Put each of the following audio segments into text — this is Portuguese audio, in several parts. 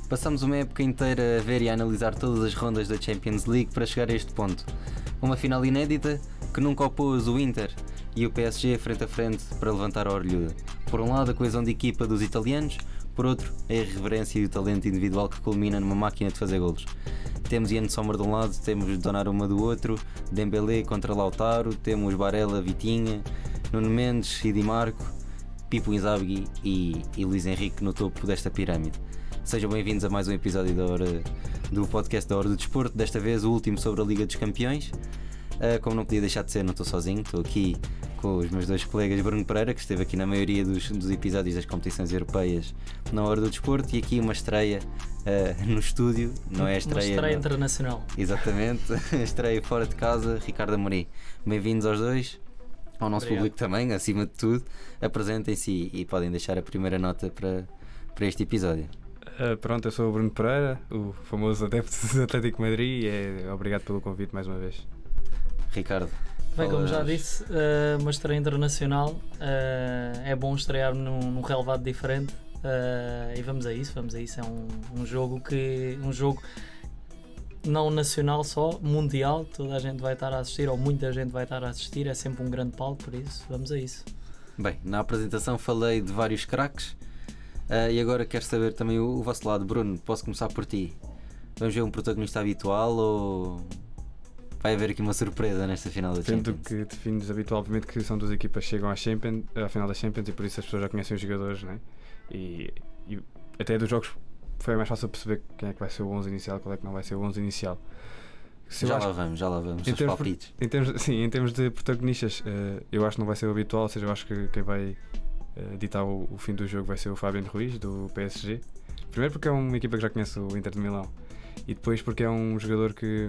Passamos uma época inteira a ver e a analisar todas as rondas da Champions League para chegar a este ponto. Uma final inédita que nunca opôs o Inter e o PSG frente a frente para levantar a orelhuda. Por um lado, a coesão de equipa dos italianos, por outro, a irreverência e o talento individual que culmina numa máquina de fazer golos. Temos Yann Sommer de um lado, temos Donnarumma do outro, Dembélé contra Lautaro, temos Barella, Vitinha, Nuno Mendes e Di Marco, Pipo Inzaghi e Luís Henrique no topo desta pirâmide. Sejam bem-vindos a mais um episódio do podcast da Hora do Desporto, desta vez o último sobre a Liga dos Campeões. Como não podia deixar de ser, não estou sozinho, estou aqui com os meus dois colegas, Bruno Pereira, que esteve aqui na maioria dos episódios das competições europeias na Hora do Desporto, e aqui uma estreia no estúdio, não é estreia... Uma estreia internacional. Exatamente, estreia fora de casa, Ricardo Amorim. Bem-vindos aos dois, ao nosso público também, acima de tudo. Apresentem-se e podem deixar a primeira nota para este episódio. Pronto, eu sou o Bruno Pereira, o famoso adepto do Atlético de Madrid, e obrigado pelo convite mais uma vez. Ricardo. Bem, como já disse, uma estreia internacional, é bom estrear num relevado diferente, e vamos a isso. É um jogo não nacional só, mundial, toda a gente vai estar a assistir, ou muita gente vai estar a assistir, é sempre um grande palco, por isso vamos a isso. Bem, na apresentação falei de vários craques, e agora quero saber também o vosso lado. Bruno, posso começar por ti? Vamos ver um protagonista habitual ou vai haver aqui uma surpresa nesta final da Champions? Tendo que defines habitualmente que são duas equipas que chegam à final da Champions, e por isso as pessoas já conhecem os jogadores, né? E até dos jogos foi mais fácil perceber quem é que vai ser o 11 inicial, qual é que não vai ser o 11 inicial. Já lá vamos, os palpites. Em termos de protagonistas, eu acho que não vai ser o habitual, ou seja, eu acho que quem vai ditar o fim do jogo vai ser o Fabián Ruiz, do PSG. Primeiro porque é uma equipa que já conhece o Inter de Milão, e depois porque é um jogador que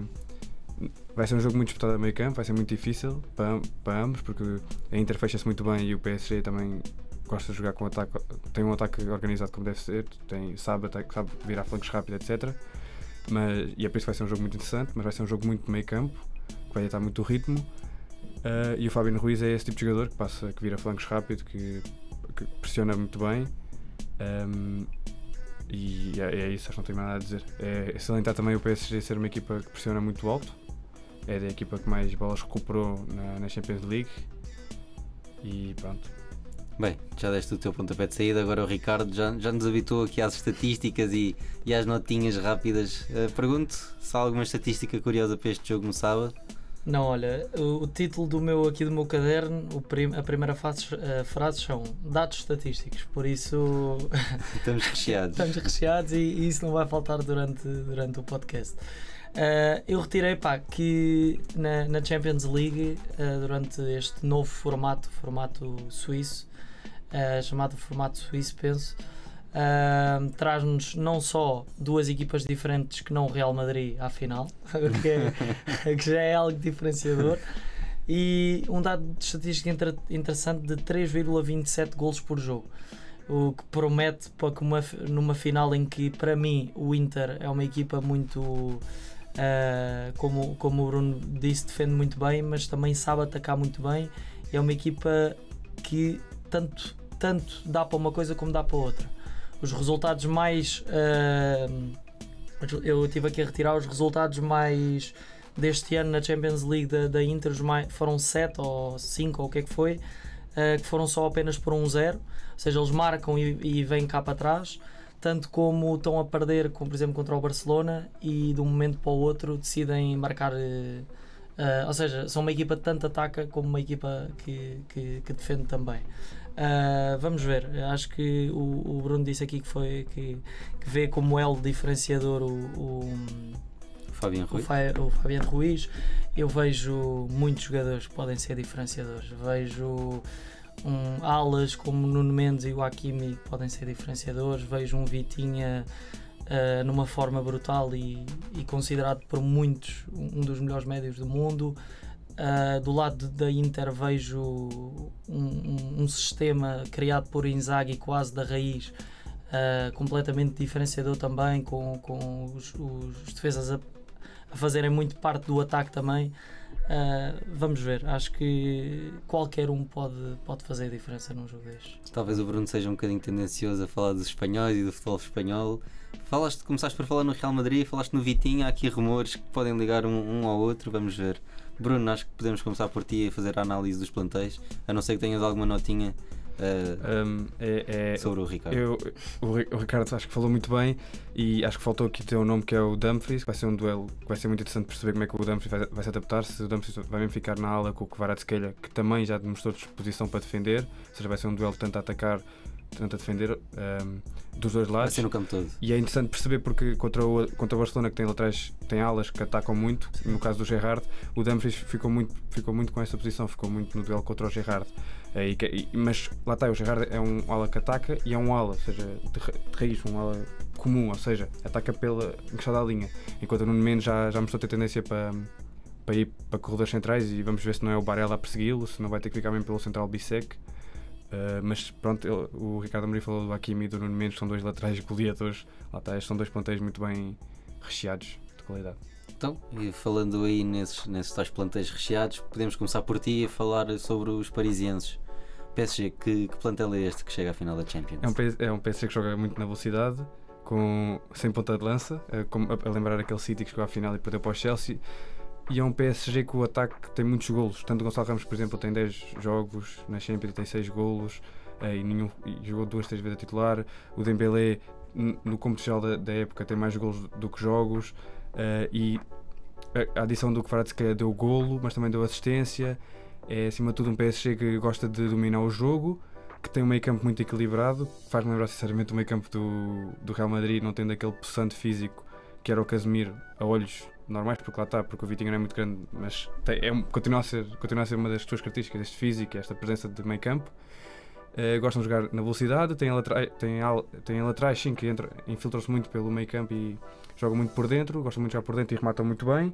vai ser um jogo muito disputado a meio campo, vai ser muito difícil para ambos, porque a Inter fecha-se muito bem e o PSG também gosta de jogar com ataque, tem um ataque organizado como deve ser, sabe virar flancos rápido, etc. E é por isso que vai ser um jogo muito interessante, mas vai ser um jogo muito de meio campo, que vai ditar muito o ritmo, e o Fabián Ruiz é esse tipo de jogador que vira flancos rápido, que pressiona muito bem, e é isso, acho que não tenho mais nada a dizer. É salientar também o PSG ser uma equipa que pressiona muito alto, é da equipa que mais bolas recuperou na Champions League, e pronto. Bem, já deste o teu pontapé de saída, agora o Ricardo já nos habituou aqui às estatísticas e às notinhas rápidas. Pergunto se há alguma estatística curiosa para este jogo no sábado. Não, olha, o título do meu caderno, a primeira frase são dados estatísticos, por isso estamos recheados. Estamos recheados e isso não vai faltar durante o podcast. Eu retirei que na Champions League, durante este novo formato suíço, chamado formato suíço, penso, traz-nos não só duas equipas diferentes que não o Real Madrid à final, que já é algo diferenciador, e um dado de estatística interessante de 3,27 golos por jogo, o que promete para que numa final em que, para mim, o Inter é uma equipa muito, como o Bruno disse, defende muito bem, mas também sabe atacar muito bem, e é uma equipa que tanto dá para uma coisa como dá para outra. Os resultados mais... eu estive aqui a retirar os resultados mais deste ano na Champions League da Inter, foram 7 ou 5 ou o que é que foi, que foram só apenas por 1-0, ou seja, eles marcam e vêm cá para trás, tanto como estão a perder, como por exemplo contra o Barcelona, e de um momento para o outro decidem marcar, ou seja, são uma equipa que tanto ataca como uma equipa que defende também. Vamos ver, acho que o Bruno disse aqui que vê como elo diferenciador o Fabián Ruiz. Eu vejo muitos jogadores que podem ser diferenciadores, vejo alas como Nuno Mendes e o Hakimi que podem ser diferenciadores, vejo um Vitinha numa forma brutal e considerado por muitos um dos melhores médios do mundo. Do lado da Inter vejo um sistema criado por Inzaghi quase da raiz, completamente diferenciador também, com os defesas a fazerem muito parte do ataque também. Vamos ver, acho que qualquer um pode fazer a diferença num jogo destes. Talvez o Bruno seja um bocadinho tendencioso a falar dos espanhóis e do futebol espanhol. Começaste por falar no Real Madrid, falaste no Vitinho, há aqui rumores que podem ligar um ao outro, vamos ver. Bruno, acho que podemos começar por ti a fazer a análise dos plantéis, a não ser que tenhas alguma notinha sobre o Ricardo. O Ricardo acho que falou muito bem e acho que faltou aqui ter um nome que é o Dumfries, que vai ser um duelo que vai ser muito interessante perceber como é que o Dumfries vai se adaptar, se o Dumfries vai mesmo ficar na ala com o Kvaratskhelia, que também já demonstrou disposição para defender, ou seja, vai ser um duelo tanto a atacar, tanto a defender, dos dois lados. Vai ser no campo todo. E é interessante perceber porque contra o Barcelona, que tem laterais, tem alas que atacam muito, no caso do Gerrard, o Dumfries ficou muito com essa posição, ficou muito no duelo contra o Gerrard. Mas lá está, o Gerrard é um ala que ataca e é um ala, ou seja, de raiz, um ala comum, ou seja, ataca pela encostada à linha, enquanto o Nuno Mendes já mostrou ter tendência para ir para corredores centrais, e vamos ver se não é o Barella a persegui-lo, se não vai ter que ficar mesmo pelo central Bissek. Mas pronto, o Ricardo Amorim falou do Hakimi e do Nuno Mendes, são dois laterais goleadores, lá está, são dois plantéis muito bem recheados de qualidade. Então, e falando aí nesses tais plantéis recheados, podemos começar por ti a falar sobre os parisienses. PSG, que plantel é este que chega à final da Champions? É um PSG que joga muito na velocidade, sem ponta de lança, a lembrar aquele City que chegou à final e perdeu para o Chelsea. E é um PSG que o ataque tem muitos golos. Tanto o Gonçalo Ramos, por exemplo, tem 10 jogos na Champions e tem 6 golos, e jogou 2-3 vezes a titular. O Dembélé, no comercial da época, tem mais golos do que jogos, e a adição do Kvaratskhelia deu golo, mas também deu assistência. É acima de tudo um PSG que gosta de dominar o jogo, que tem um meio campo muito equilibrado. Faz-me lembrar sinceramente o meio campo do Real Madrid, não tendo aquele possante físico que era o Casemiro a olhos normais, porque lá está, porque o Vitinho não é muito grande, mas continua a ser uma das suas características, este físico, esta presença de meio campo. Gostam de jogar na velocidade, tem laterais sim, que infiltram-se muito pelo meio campo e jogam muito por dentro, gostam muito de jogar por dentro e rematam muito bem.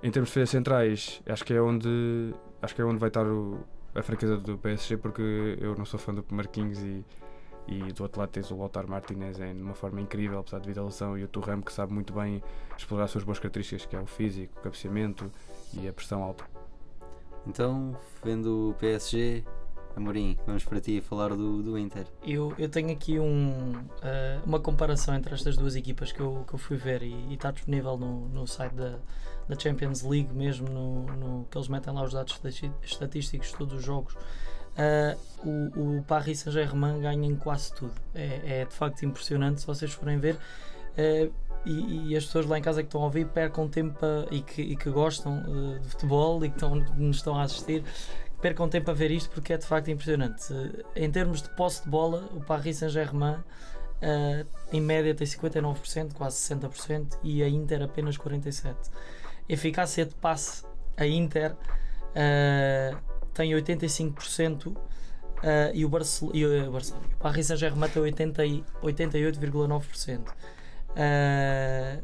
Em termos de defesas centrais, acho que é onde vai estar a fraqueza do PSG, porque eu não sou fã do Marquinhos e do outro lado tens o Lautaro Martinez de uma forma incrível, apesar devido à lesão, e o Thuram, que sabe muito bem explorar as suas boas características, que é o físico, o cabeceamento e a pressão alta. Então, vendo o PSG, Amorim, vamos para ti falar do Inter. Eu tenho aqui uma comparação entre estas duas equipas que eu fui ver, e está disponível no site da Champions League, mesmo no que eles metem lá os dados estatísticos de todos os jogos. O Paris Saint-Germain ganha em quase tudo. É de facto impressionante se vocês forem ver, e as pessoas lá em casa que estão a ouvir percam tempo e que gostam de futebol e que nos estão a assistir, percam tempo a ver isto, porque é de facto impressionante. Em termos de posse de bola, o Paris Saint-Germain em média tem 59%, quase 60%, e a Inter apenas 47%. Eficácia de passe, a Inter tem 85%, e o Paris Saint-Germain tem 88,9%.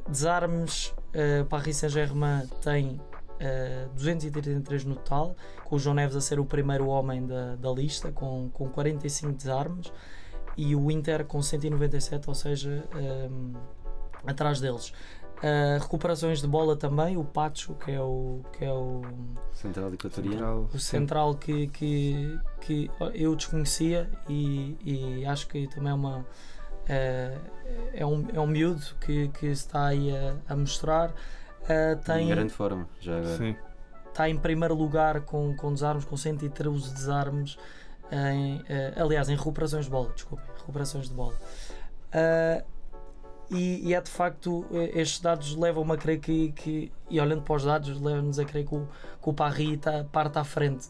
Desarmes, o Paris Saint-Germain tem 233 no total, com o João Neves a ser o primeiro homem da lista, com 45 desarmes, e o Inter com 197, ou seja, atrás deles. Recuperações de bola também, o Pacho, que é o central equatoriano, o central que eu desconhecia, e acho que também é um miúdo que se está aí a mostrar. Tem, em grande forma, já agora. Sim. Está em primeiro lugar com desarmes, com 113 desarmes, aliás, em recuperações de bola, e é de facto, estes dados levam-me a crer que e olhando para os dados, levam-nos a crer que o Paris parte à frente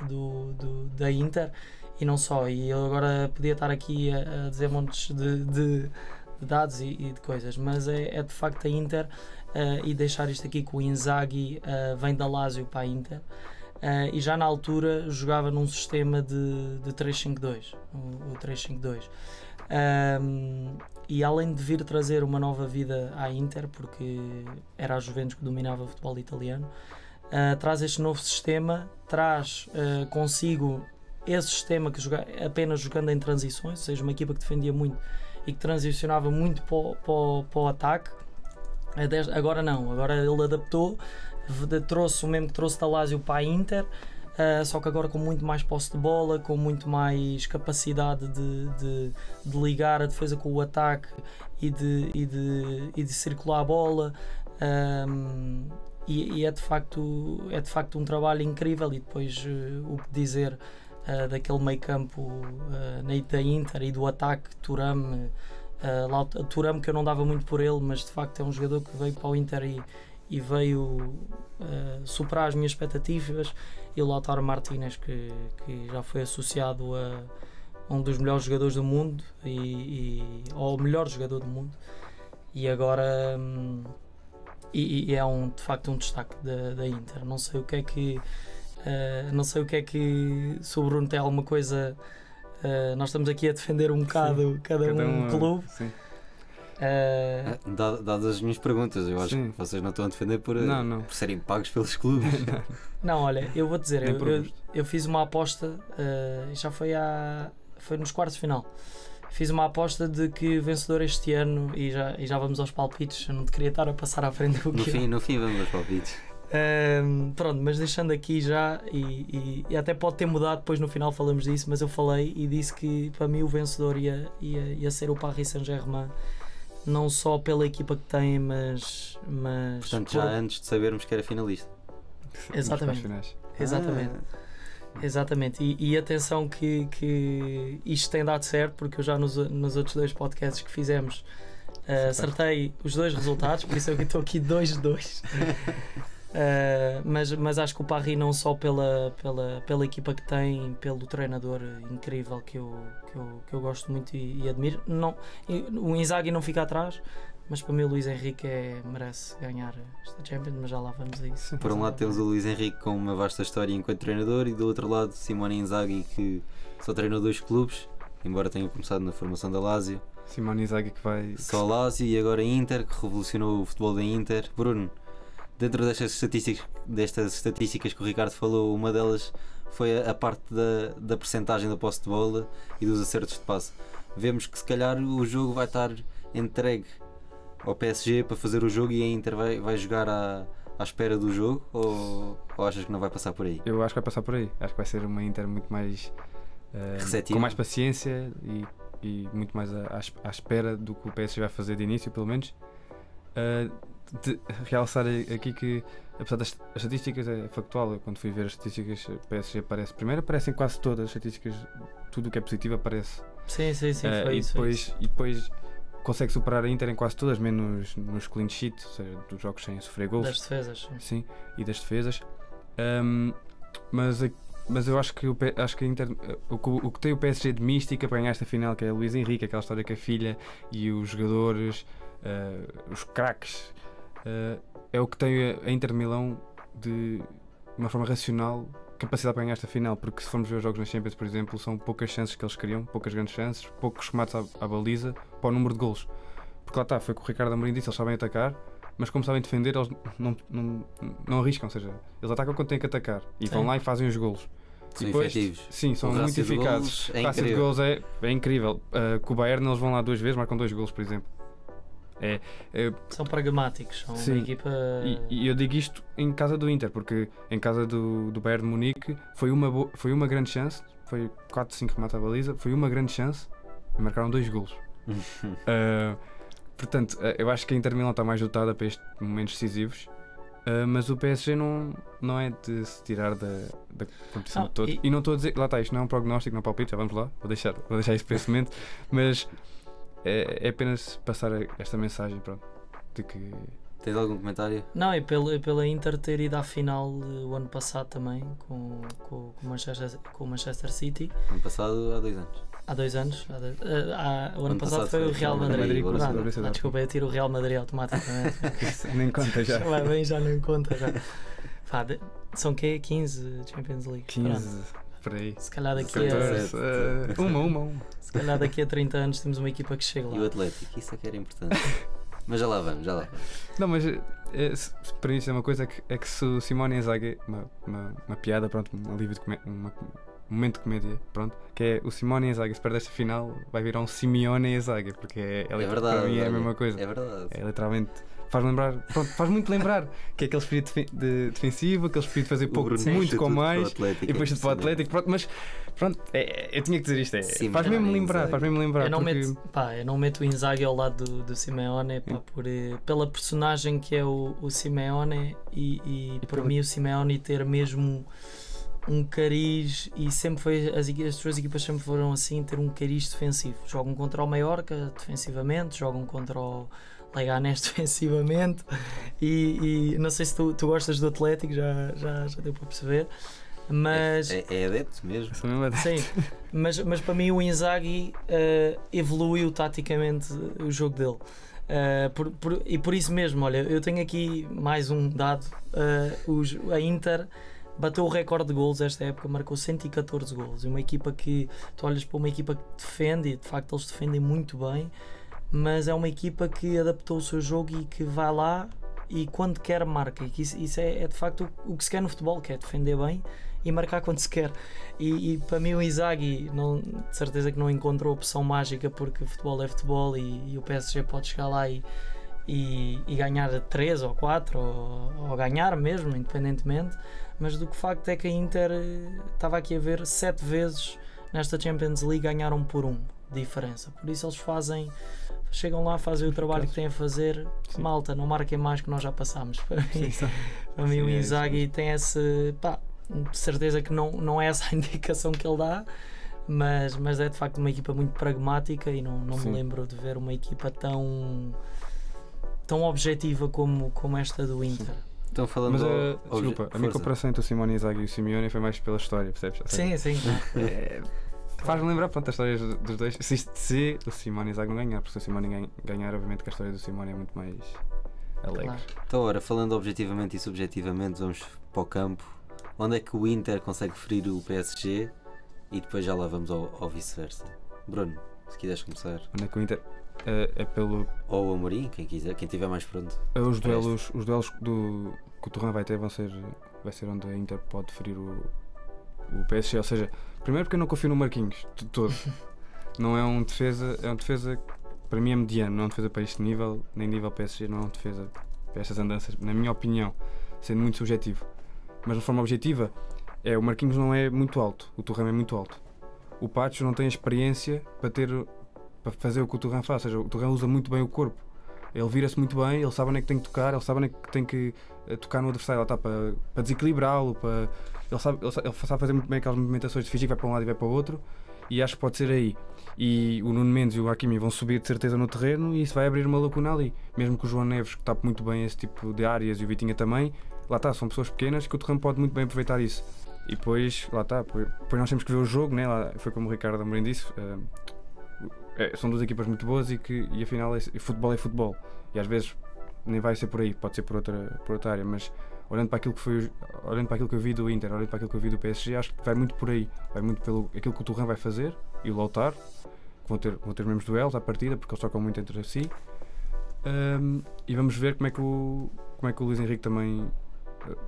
da Inter, e não só. E eu agora podia estar aqui a dizer montes de dados e de coisas, mas é de facto a Inter, e deixar isto aqui que o Inzaghi vem da Lazio para a Inter, e já na altura jogava num sistema de 3-5-2, o 3-5-2. E além de vir trazer uma nova vida à Inter, porque era a Juventus que dominava o futebol italiano, traz este novo sistema, traz consigo esse sistema que apenas jogando em transições, ou seja, uma equipa que defendia muito e que transicionava muito para o ataque, Agora não, agora ele adaptou, trouxe o mesmo que trouxe Dalásio para a Inter, só que agora com muito mais posse de bola, com muito mais capacidade de ligar a defesa com o ataque e de circular a bola. E é de facto um trabalho incrível. E depois o que dizer daquele meio campo da Inter e do ataque, Thuram, que eu não dava muito por ele, mas de facto é um jogador que veio para o Inter e veio superar as minhas expectativas. E o Lautaro Martínez, que já foi associado a um dos melhores jogadores do mundo ou o melhor jogador do mundo, e agora é de facto um destaque da Inter. Não sei o que é que se o Bruno tem alguma coisa. Nós estamos aqui a defender um bocado cada um clube. Sim. Dadas as minhas perguntas, eu acho que vocês não estão a defender por serem pagos pelos clubes. Não, olha, eu vou dizer, eu fiz uma aposta, já foi nos quartos de final. Fiz uma aposta de que vencedor este ano, e já vamos aos palpites. Eu não te queria estar a passar à frente do que no fim vamos aos palpites. Pronto, mas deixando aqui já, e até pode ter mudado, depois no final falamos disso, mas eu falei e disse que para mim o vencedor ia ser o Paris Saint-Germain, não só pela equipa que tem, mas portanto, já antes de sabermos que era finalista. Exatamente. Exatamente, e atenção que isto tem dado certo, porque eu já nos outros 2 podcasts que fizemos acertei os 2 resultados, por isso é que estou aqui 2-2. Mas acho que o Paris, não só pela equipa que tem, pelo treinador incrível que eu gosto muito e admiro, o Inzaghi não fica atrás, mas para mim o Luís Henrique merece ganhar esta Champions, mas já lá vamos a isso. Por um lado temos o Luís Henrique com uma vasta história enquanto treinador, e do outro lado Simone Inzaghi, que só treinou 2 clubes, embora tenha começado na formação da Lazio. Simone Inzaghi que vai... Só Lazio e agora Inter, que revolucionou o futebol da Inter. Bruno, dentro destas estatísticas que o Ricardo falou, uma delas foi a parte da percentagem da posse de bola e dos acertos de passe. Vemos que se calhar o jogo vai estar entregue ao PSG para fazer o jogo, e a Inter vai jogar à espera do jogo, ou achas que não vai passar por aí? Eu acho que vai passar por aí. Acho que vai ser uma Inter muito mais com mais paciência e muito mais à espera do que o PSG vai fazer de início, pelo menos. De realçar aqui que, apesar das estatísticas, é factual. Eu, quando fui ver as estatísticas, o PSG aparece primeiro, aparecem quase todas as estatísticas, tudo o que é positivo aparece. Sim, foi isso. E depois consegue superar a Inter em quase todas, menos nos clean sheet, ou seja, dos jogos sem sofrer gols. Das defesas. Sim, e das defesas. Mas eu acho que a Inter, o que tem o PSG de mística para ganhar esta final, que é o Luís Henrique, aquela história com a filha e os jogadores, os craques, é o que tem a Inter de Milão de uma forma racional, capacidade para ganhar esta final. Porque se formos ver os jogos nas Champions, por exemplo, são poucas chances que eles criam, poucas grandes chances, poucos remates à baliza para o número de golos. Porque lá está, foi o que o Ricardo Amorim disse, eles sabem atacar, mas como sabem defender, eles não arriscam, ou seja, eles atacam quando têm que atacar e vão lá e fazem os golos. São efetivos. Sim, são muito eficazes. O rácio de golos é incrível. Com o Bayern eles vão lá 2 vezes, marcam 2 golos, por exemplo. São pragmáticos, são sim, uma equipa... E eu digo isto em casa do Inter, porque em casa do Bayern de Munique foi uma grande chance, foi 4-5 remates à baliza, foi uma grande chance e marcaram 2 golos. Portanto, eu acho que a Inter Milão está mais dotada para estes momentos decisivos, mas o PSG não é de se tirar da competição toda. E não estou a dizer, lá está, isto não é um prognóstico, não é um palpite, já vamos lá, vou deixar isso para esse momento, mas é apenas passar esta mensagem, pronto, de que... Tens algum comentário? Não, e pela Inter ter ido à final o ano passado também com o Manchester City. Ano passado, há 2 anos. Há 2 anos? O ano passado foi o Real Madrid. Desculpa, eu tiro o Real Madrid automaticamente. Nem conta já. Já nem conta já. São que 15 Champions League. 15, por aí. Se calhar daqui uma. Se calhar daqui a 30 anos temos uma equipa que chega lá. E o Atlético, isso é que era importante. Mas já lá vamos. Não, mas para isso é uma coisa, é que se o Simone Inzaghi, uma piada, pronto, um alívio de momento de comédia, pronto, que é o Simone Inzaghi. Se perder esta final, vai virar um Simeone Inzaghi, porque É verdade. para mim é a olha, mesma coisa. É verdade. É literalmente. Faz lembrar, pronto, faz muito lembrar que é aquele espírito defensivo, aquele espírito de fazer pouco, muito com mais, e depois chuta para o Atlético, pronto, mas pronto, eu tinha que dizer isto, Sim, faz mesmo lembrar, Eu não, porque eu não meto o Inzaghi ao lado do Simeone, pá, pela personagem que é o Simeone e para pela- mim o Simeone ter mesmo um cariz, e sempre foi, as duas equipas sempre foram assim, ter um cariz defensivo. Jogam contra o Mallorca defensivamente, jogam contra o Leganés defensivamente, e não sei se tu gostas do Atlético, já deu para perceber, mas É adepto mesmo. essa mesma sim, mas para mim o Inzaghi evoluiu taticamente o jogo dele. E por isso mesmo, olha, eu tenho aqui mais um dado. A Inter bateu o recorde de golos esta época, marcou 114 golos. É uma equipa que tu olhas para uma equipa que defende, e de facto eles defendem muito bem, mas é uma equipa que adaptou o seu jogo e que vai lá e quando quer marca. E que isso é de facto o que se quer no futebol, que é defender bem e marcar quando se quer. E para mim o Inzaghi de certeza que não encontrou a opção mágica, porque futebol é futebol e o PSG pode chegar lá e ganhar 3 ou 4 ou ganhar mesmo, independentemente. Mas do que facto é que a Inter, estava aqui a ver, 7 vezes nesta Champions League ganharam por 1 diferença. Por isso eles chegam lá, fazem o trabalho que têm a fazer. Sim. Malta, não marquem mais que nós já passámos. Para mim, Sim, para mim sim, o é isso Inzaghi mesmo. tem esse, pá, de certeza que não é essa a indicação que ele dá, mas é de facto uma equipa muito pragmática e não me Sim. lembro de ver uma equipa tão objetiva como esta do Inter. Estão falando Mas, ao- desculpa, a minha força. comparação entre o Simone Inzaghi e o Simeone foi mais pela história, percebes? Ou seja, Sim. faz-me lembrar, pronto, as histórias dos dois. Se o Simone Inzaghi não ganhar, porque se o Simone ganhar, obviamente que a história do Simone é muito mais alegre. Claro. Então, ora, falando objetivamente e subjetivamente, vamos para o campo. Onde é que o Inter consegue ferir o PSG? E depois já lá vamos ao vice-versa. Bruno, se quiseres começar. Onde é que o Inter é pelo. Ou o Amorim, quem quiser, quem estiver mais pronto. Os duelos que o Torrent vai ter vai ser onde a Inter pode ferir o PSG. Ou seja, primeiro porque eu não confio no Marquinhos de todo. Não é um defesa, é um defesa que para mim é mediano, não é um defesa para este nível, nem nível PSG, não é um defesa para estas andanças, na minha opinião, sendo muito subjetivo. Mas de forma objetiva, o Marquinhos não é muito alto, o Torrent é muito alto. O Pacho não tem a experiência para fazer o que o Torrent faz, ou seja, o Torrent usa muito bem o corpo. Ele vira-se muito bem, ele sabe onde é que tem que tocar, ele sabe onde é que tem que tocar no adversário, ele está para desequilibrá-lo, ele sabe fazer muito bem aquelas movimentações de fingir que vai para um lado e vai para o outro, e acho que pode ser aí. E o Nuno Mendes e o Hakimi vão subir de certeza no terreno e isso vai abrir uma lacuna ali. Mesmo que o João Neves, que está muito bem esse tipo de áreas, e o Vitinha também, lá está, são pessoas pequenas que o terreno pode muito bem aproveitar isso. E depois, lá está, depois nós temos que ver o jogo, né? Foi como o Ricardo Amorim disse. São duas equipas muito boas e afinal futebol é futebol e às vezes nem vai ser por aí, pode ser por outra área, mas olhando para aquilo que eu vi do Inter, olhando para aquilo que eu vi do PSG, acho que vai muito por aí, vai muito pelo aquilo que o Torrent vai fazer e o Lautaro, que vão ter os mesmos duelos à partida porque eles trocam muito entre si, e vamos ver como é que o Luís Henrique também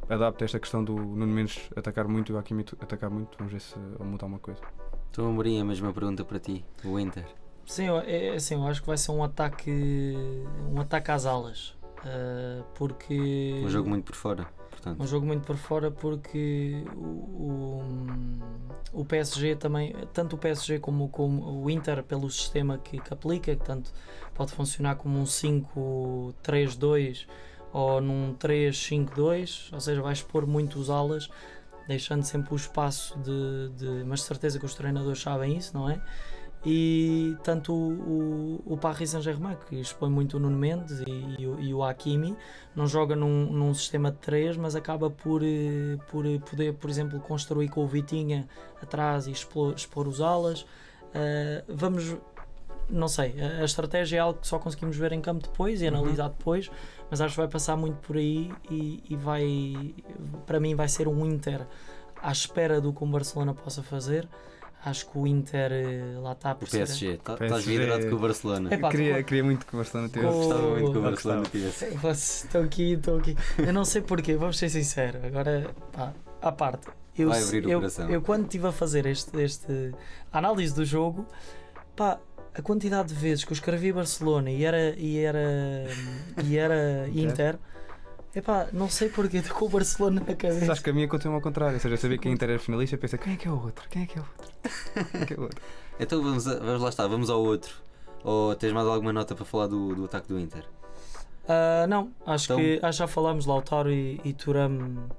adapta esta questão do Nuno Mendes atacar muito e o Hakimi atacar muito. Vamos ver se ele muda alguma coisa. Então, Amorim, a mesma pergunta para ti, o Inter. Sim, eu acho que vai ser um ataque às alas, porque Um jogo muito por fora, portanto. um jogo muito por fora, porque o PSG também, tanto o PSG como o Inter, pelo sistema que aplica, que tanto pode funcionar como um 5-3-2 ou num 3-5-2, ou seja, vai expor muito os alas, deixando sempre o espaço mas de certeza que os treinadores sabem isso, não é? E tanto o Paris Saint-Germain, que expõe muito o Nuno Mendes e o Hakimi, não joga num sistema de 3, mas acaba por poder, por exemplo, construir com o Vitinha atrás e expor os alas. Não sei, a estratégia é algo que só conseguimos ver em campo depois e analisar depois, mas acho que vai passar muito por aí e vai, para mim vai ser um Inter à espera do que o Barcelona possa fazer. Acho que o Inter lá está por O PSG, estás PSG. vidrado com o Barcelona. Epá, Queria muito que o Barcelona tivesse. Gostava muito que o Eu Barcelona gostava. tivesse. Vocês estão aqui. Eu não sei porquê, vamos ser sinceros. Agora, pá, à parte, Vai abrir o coração. Eu quando estive a fazer a análise do jogo, pá, a quantidade de vezes que eu escrevi Barcelona e era Inter, epá, não sei porque estou com o Barcelona na cabeça. Acho que a minha continua ao contrário, ou seja, eu sabia que a Inter era finalista e pensei, quem é que é o outro? Quem é que é o outro? Então vamos lá estar, vamos ao outro. Ou tens mais alguma nota para falar do ataque do Inter? Não, acho que já falámos Lautaro e Thuram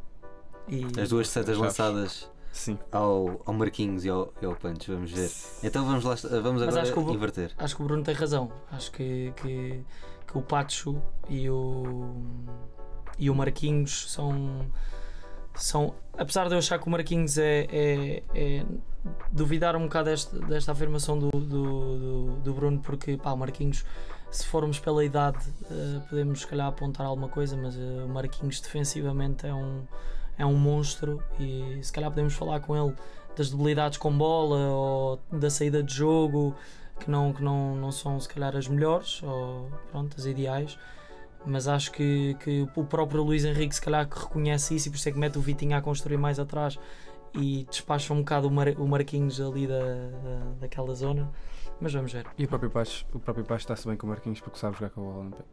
e as duas setas lançadas Sim. ao Marquinhos e ao Punch, vamos ver. Então vamos agora inverter. Acho que o Bruno tem razão. Acho que o Pacho e o Marquinhos são. Apesar de eu achar que o Marquinhos é duvidar um bocado desta afirmação do Bruno, porque pá, o Marquinhos, se formos pela idade, podemos se calhar apontar alguma coisa, mas o Marquinhos defensivamente é um monstro e se calhar podemos falar com ele das debilidades com bola ou da saída de jogo que não são se calhar as melhores ou pronto, as ideais, mas acho que o próprio Luís Henrique se calhar que reconhece isso e por isso é que mete o Vitinho a construir mais atrás e despacha um bocado o Marquinhos ali daquela zona, mas vamos ver. E o próprio Pacho está-se bem com o Marquinhos porque sabe jogar com a bola no pé.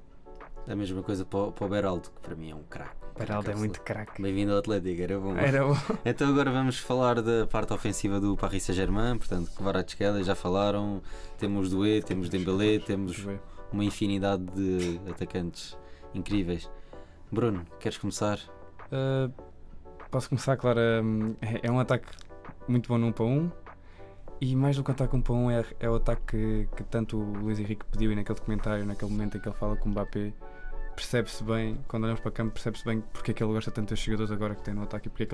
A mesma coisa para o Beraldo, que para mim é um craque. Beraldo é muito craque. Bem-vindo ao Atlético, era bom. Era bom. Então agora vamos falar da parte ofensiva do Paris Saint-Germain, portanto, Kvaratskhelia já falaram, temos Doué, temos Dembélé, temos uma infinidade de atacantes incríveis. Bruno, queres começar? Posso começar, claro. É um ataque muito bom no 1 para 1 e mais do que um ataque 1 para 1 é o ataque que tanto o Luís Henrique pediu e naquele documentário, naquele momento em que ele fala com o Mbappé, percebe-se bem, quando olhamos para campo, percebe-se bem porque é que ele gosta tanto dos jogadores agora que tem no ataque e porque é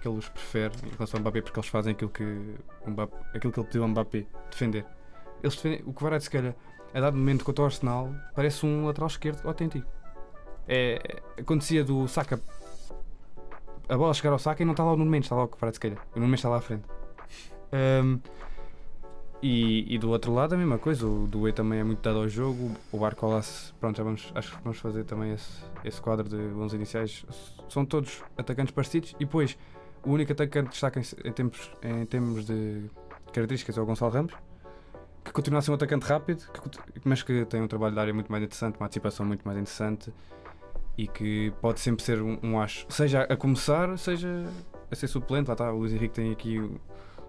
que ele os prefere em relação ao Mbappé, porque eles fazem aquilo que ele pediu ao Mbappé, defender. Eles defendem, o Kvaratskhelia, a dado momento contra o Arsenal, parece um lateral esquerdo autêntico. Acontecia do Saka, a bola chegar ao Saka e não está lá o Nuno Mendes, está lá o Kvaratskhelia, o Nuno Mendes está lá à frente. E do outro lado a mesma coisa, o Doué também é muito dado ao jogo, o Barcolas, pronto, acho que vamos fazer também esse quadro de 11 iniciais, são todos atacantes parecidos e depois o único atacante que destaca em termos de características é o Gonçalo Ramos, que continua a ser um atacante rápido, mas que tem um trabalho de área muito mais interessante, uma antecipação muito mais interessante e que pode sempre ser um acho, seja a começar, seja a ser suplente. Lá está, o Luís Henrique tem aqui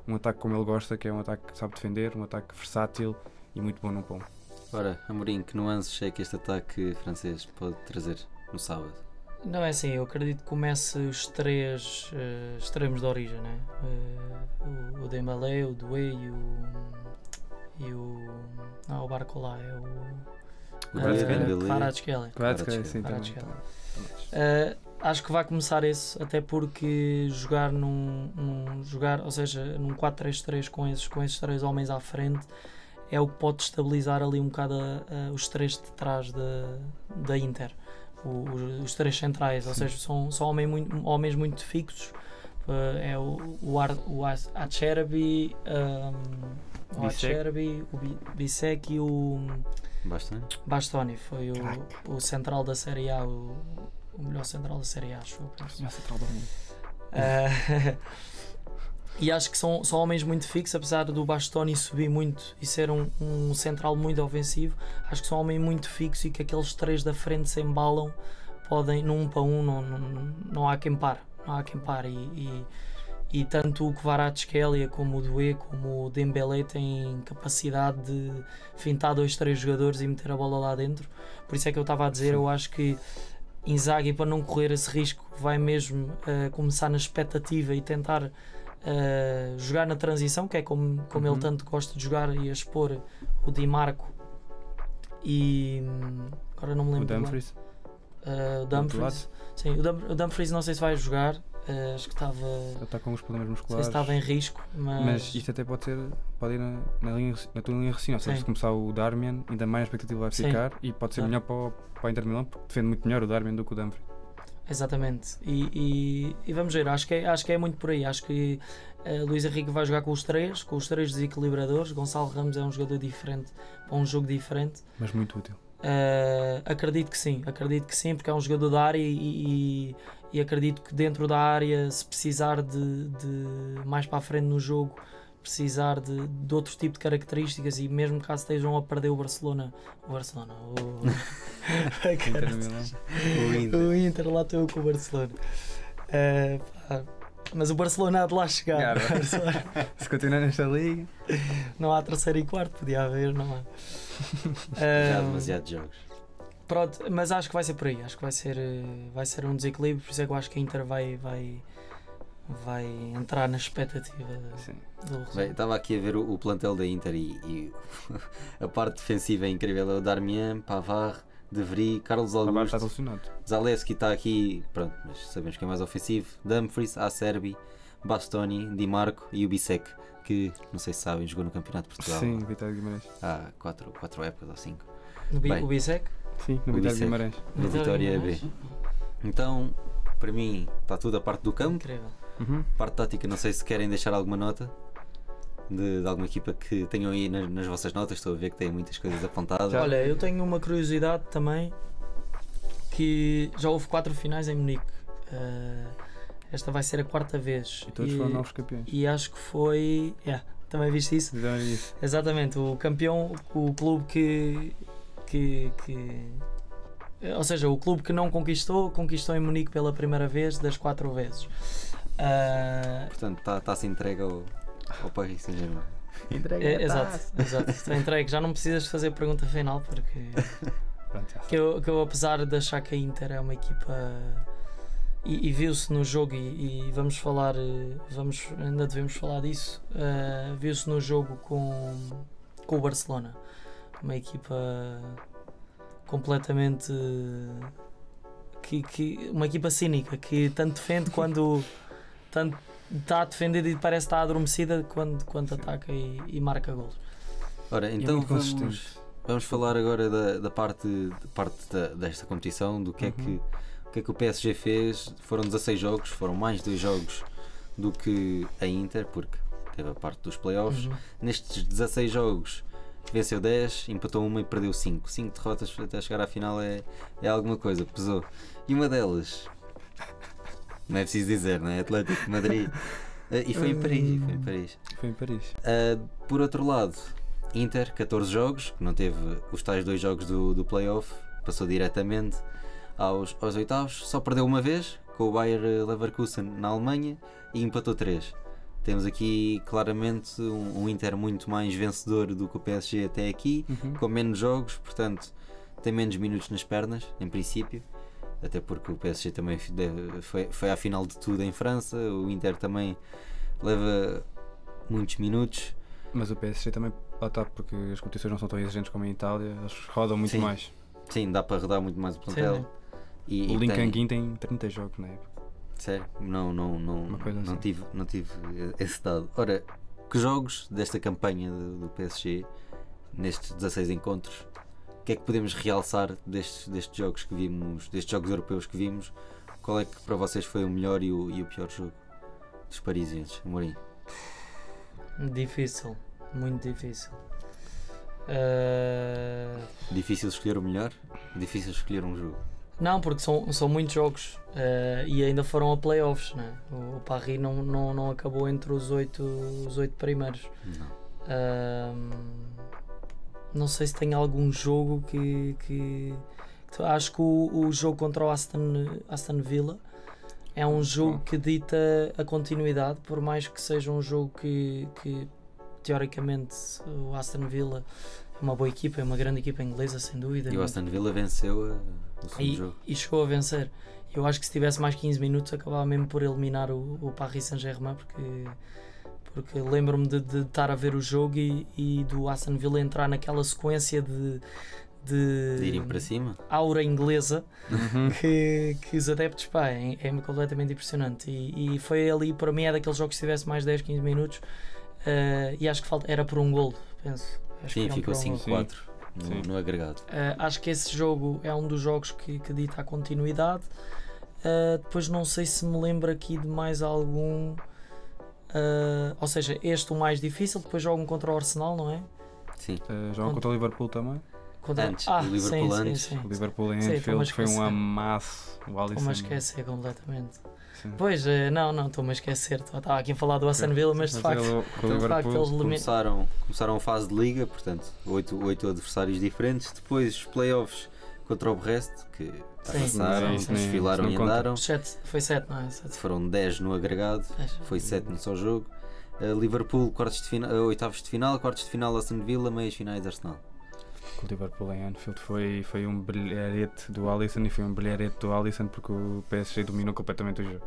um ataque como ele gosta, que é um ataque que sabe defender, um ataque versátil e muito bom no pão. Ora, Amorim, que nuances é que este ataque francês pode trazer no sábado? Não, é assim, eu acredito que comece os três extremos de origem, né? O Dembélé, o Doué o Barcola é o Kvaratskhelia. Acho que vai começar esse, até porque jogar num 4-3-3 com esses três homens à frente é o que pode estabilizar ali um bocado os três de trás da Inter, os três centrais. Sim. Ou seja, são homens muito fixos. É o Acerbi, o Bisek e o Bastoni. Foi o central da Série A, o melhor central da Série A, acho eu. O melhor central do mundo. E acho que são homens muito fixos, apesar do Bastoni subir muito e ser um central muito ofensivo. Acho que são homens muito fixos e que aqueles três da frente se embalam, podem, num 1 para 1, não há quem pare. E tanto o Kvaratskhelia como o Doué como o Dembélé têm capacidade de fintar 2-3 jogadores e meter a bola lá dentro. Por isso é que eu estava a dizer, eu acho que Inzaghi, para não correr esse risco, vai mesmo começar na expectativa e tentar jogar na transição, que é como ele tanto gosta de jogar, e a expor o Di Marco e agora não me lembro. O Dumfries. O Dumfries. Sim, o Dumfries não sei se vai jogar. Acho que estava. Ele está com os problemas musculares. Não sei se estava em risco, mas isto até pode ir na tua linha raciocínio. Ou seja, se começar o Darmian, ainda mais a expectativa vai ficar e pode ser melhor para a Inter de Milão, porque defende muito melhor o Darmian do que o Dumfries. Exatamente. E vamos ver, acho que é muito por aí. Acho que Luís Henrique vai jogar com os três desequilibradores. Gonçalo Ramos é um jogador diferente, para um jogo diferente, mas muito útil. Acredito que sim, porque é um jogador da área e e acredito que dentro da área, se precisar de mais para a frente no jogo, precisar de outro tipo de características, e mesmo caso estejam a perder o Inter de Milão. o Inter, lá estou eu com o Barcelona. Pá, mas o Barcelona há de lá chegar. Se continuar nesta liga. Não há terceiro e quarto, podia haver, não há. Já há demasiados jogos. Pronto, mas acho que vai ser por aí. Acho que vai ser um desequilíbrio, por isso é que eu acho que a Inter vai entrar na expectativa do resultado. Bem, estava aqui a ver o plantel da Inter e a parte defensiva é incrível. É o Darmian, Pavard, De Vrij, Carlos Agora está Augusto, relacionado. Zalewski está aqui, pronto, mas sabemos que é mais ofensivo. Dumfries, Acerbi, Bastoni, Di Marco e o Bissek, que não sei se sabem, jogou no Campeonato de Portugal Sim, Vitória de Guimarães. há 4 épocas ou 5. O Bissek? Sim, no O Vitória de Bissek. Guimarães. No Vitória B. Então, para mim, está tudo a parte do campo. Incrível. Parte tática, não sei se querem deixar alguma nota de alguma equipa que tenham aí nas vossas notas. Estou a ver que têm muitas coisas apontadas. Olha, eu tenho uma curiosidade também, que já houve 4 finais em Munique. Esta vai ser a 4ª vez. E todos foram novos campeões. E acho que foi. Também viste isso? Então é isso. Exatamente, o campeão, o clube que ou seja, o clube que não conquistou em Munique pela primeira vez das 4 vezes. Portanto, está-se entregue ao Paris Saint-Germain. Exato. Está entregue. Já não precisas fazer a pergunta final, porque Pronto, já que eu apesar de achar que a Inter é uma equipa, e viu-se no jogo, e vamos falar, ainda devemos falar disso, viu-se no jogo com o Barcelona, uma equipa completamente uma equipa cínica, que tanto defende quando tanto está a defender e parece estar adormecida quando ataca e marca golos. Ora, é então muito consistente. vamos falar agora da parte desta competição, do que é que o PSG fez. Foram 16 jogos, foram mais 2 jogos do que a Inter, porque teve a parte dos playoffs. Nestes 16 jogos venceu 10, empatou 1 e perdeu 5. 5 derrotas até chegar à final é alguma coisa, pesou. E uma delas, não é preciso dizer, não é? Atlético de Madrid. E foi em Paris. Foi em Paris. Por outro lado, Inter, 14 jogos, que não teve os tais 2 jogos do playoff, passou diretamente aos oitavos, só perdeu uma vez com o Bayer Leverkusen na Alemanha e empatou 3. Temos aqui claramente um Inter muito mais vencedor do que o PSG até aqui, com menos jogos, portanto tem menos minutos nas pernas, em princípio, até porque o PSG também foi à final de tudo em França, o Inter também leva muitos minutos. Mas o PSG também, porque as competições não são tão exigentes como em Itália, eles rodam muito mais. Sim, dá para rodar muito mais o plantel. Sim. O Lincoln Guin tem 30 jogos na época. Sério? Não assim. tive esse dado. Ora, que jogos desta campanha do PSG, nestes 16 encontros, o que é que podemos realçar destes jogos que vimos, destes jogos europeus que vimos? Qual é que para vocês foi o melhor e o pior jogo dos parisienses, Amorim? Difícil, muito difícil. Difícil escolher o melhor? Difícil escolher um jogo? Não, porque são muitos jogos, e ainda foram a playoffs, né? O Paris não acabou entre os 8 primeiros. Não sei se tem algum jogo que acho que o jogo contra o Aston Villa é um jogo que dita a continuidade, por mais que seja um jogo que teoricamente o Aston Villa é uma boa equipa, é uma grande equipa inglesa, sem dúvida. E o Aston Villa venceu o segundo jogo. E chegou a vencer. Eu acho que se tivesse mais 15 minutos acabava mesmo por eliminar o Paris Saint-Germain, porque lembro-me de estar a ver o jogo e do Aston Villa entrar naquela sequência de irem para cima, aura inglesa, que os adeptos, é completamente impressionante. E foi ali, para mim, é daqueles jogos que se tivesse mais 10, 15 minutos, e acho que era por um golo, penso. Sim, ficou 5-4 no agregado. Acho que esse jogo é um dos jogos que dita a continuidade. Depois não sei se me lembro aqui de mais algum, ou seja, este o mais difícil. Depois jogam contra o Arsenal, não é? Sim. Jogam contra o Liverpool também. Antes, o Liverpool sim, antes. sim, sim. O Liverpool em Sim, Anfield estou-me a foi um esquecer. amasso. O Alisson. Estou-me a esquecer completamente. Sim. Pois, não, estou-me a esquecer. Estava aqui a falar do Aston Villa, mas de facto, Com o de facto Liverpool. eles Começaram a fase de liga, portanto, 8 adversários diferentes. Depois os playoffs contra o Brest, que Sim. passaram, Isso nem- desfilaram isso e não conta. andaram. foi 7, não é? 7. Foram 10 no agregado, foi 7 no só jogo. Liverpool, oitavos de final, quartos de final Aston Villa, meias finais Arsenal. O Liverpool em Anfield foi um brilharete do Alisson e foi um brilharete do Alisson porque o PSG dominou completamente o jogo.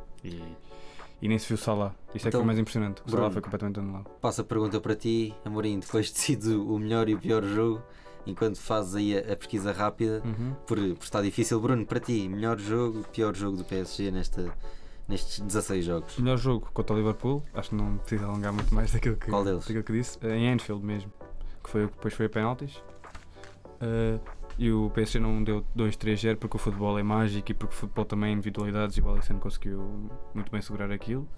E nem se viu o Salah. Isso é que Então, foi mais impressionante. O Salah Bruno, foi completamente anulado. Passo a pergunta para ti, Amorim, depois decides o melhor e o pior jogo, enquanto fazes aí a pesquisa rápida, por estar difícil. Bruno, para ti, melhor jogo, pior jogo do PSG nestes 16 jogos? Melhor jogo contra o Liverpool. Acho que não preciso alongar muito mais daquilo que, Qual deles? daquilo que disse. Em Anfield mesmo. Que foi, depois foi a penaltis. E o PSG não deu 2-3-0 porque o futebol é mágico e porque o futebol também é individualidades e o Alisson conseguiu muito bem segurar aquilo.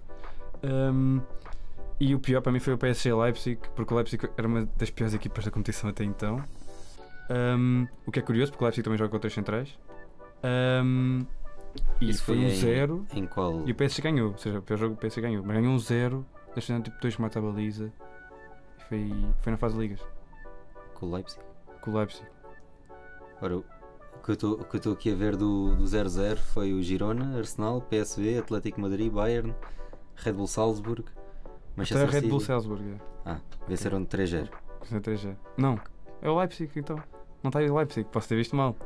E o pior para mim foi o PSG Leipzig, porque o Leipzig era uma das piores equipas da competição até então. O que é curioso porque o Leipzig também joga com 3 centrais. E Isso foi foi um 0 em qual? e o PSG ganhou, ou seja, o pior jogo o PSG ganhou, mas ganhou um 0, deixando tipo 2 remates à baliza. E foi na fase de ligas Com o Leipzig? com o Leipzig. Ora, o que eu estou aqui a ver do 0-0 foi o Girona, Arsenal, PSV, Atlético Madrid, Bayern, Red Bull Salzburg, Até a Manchester Red Bull City. Salzburg. Venceram de 3-0. É 3G. Não, é o Leipzig então. Não está aí o Leipzig, posso ter visto mal.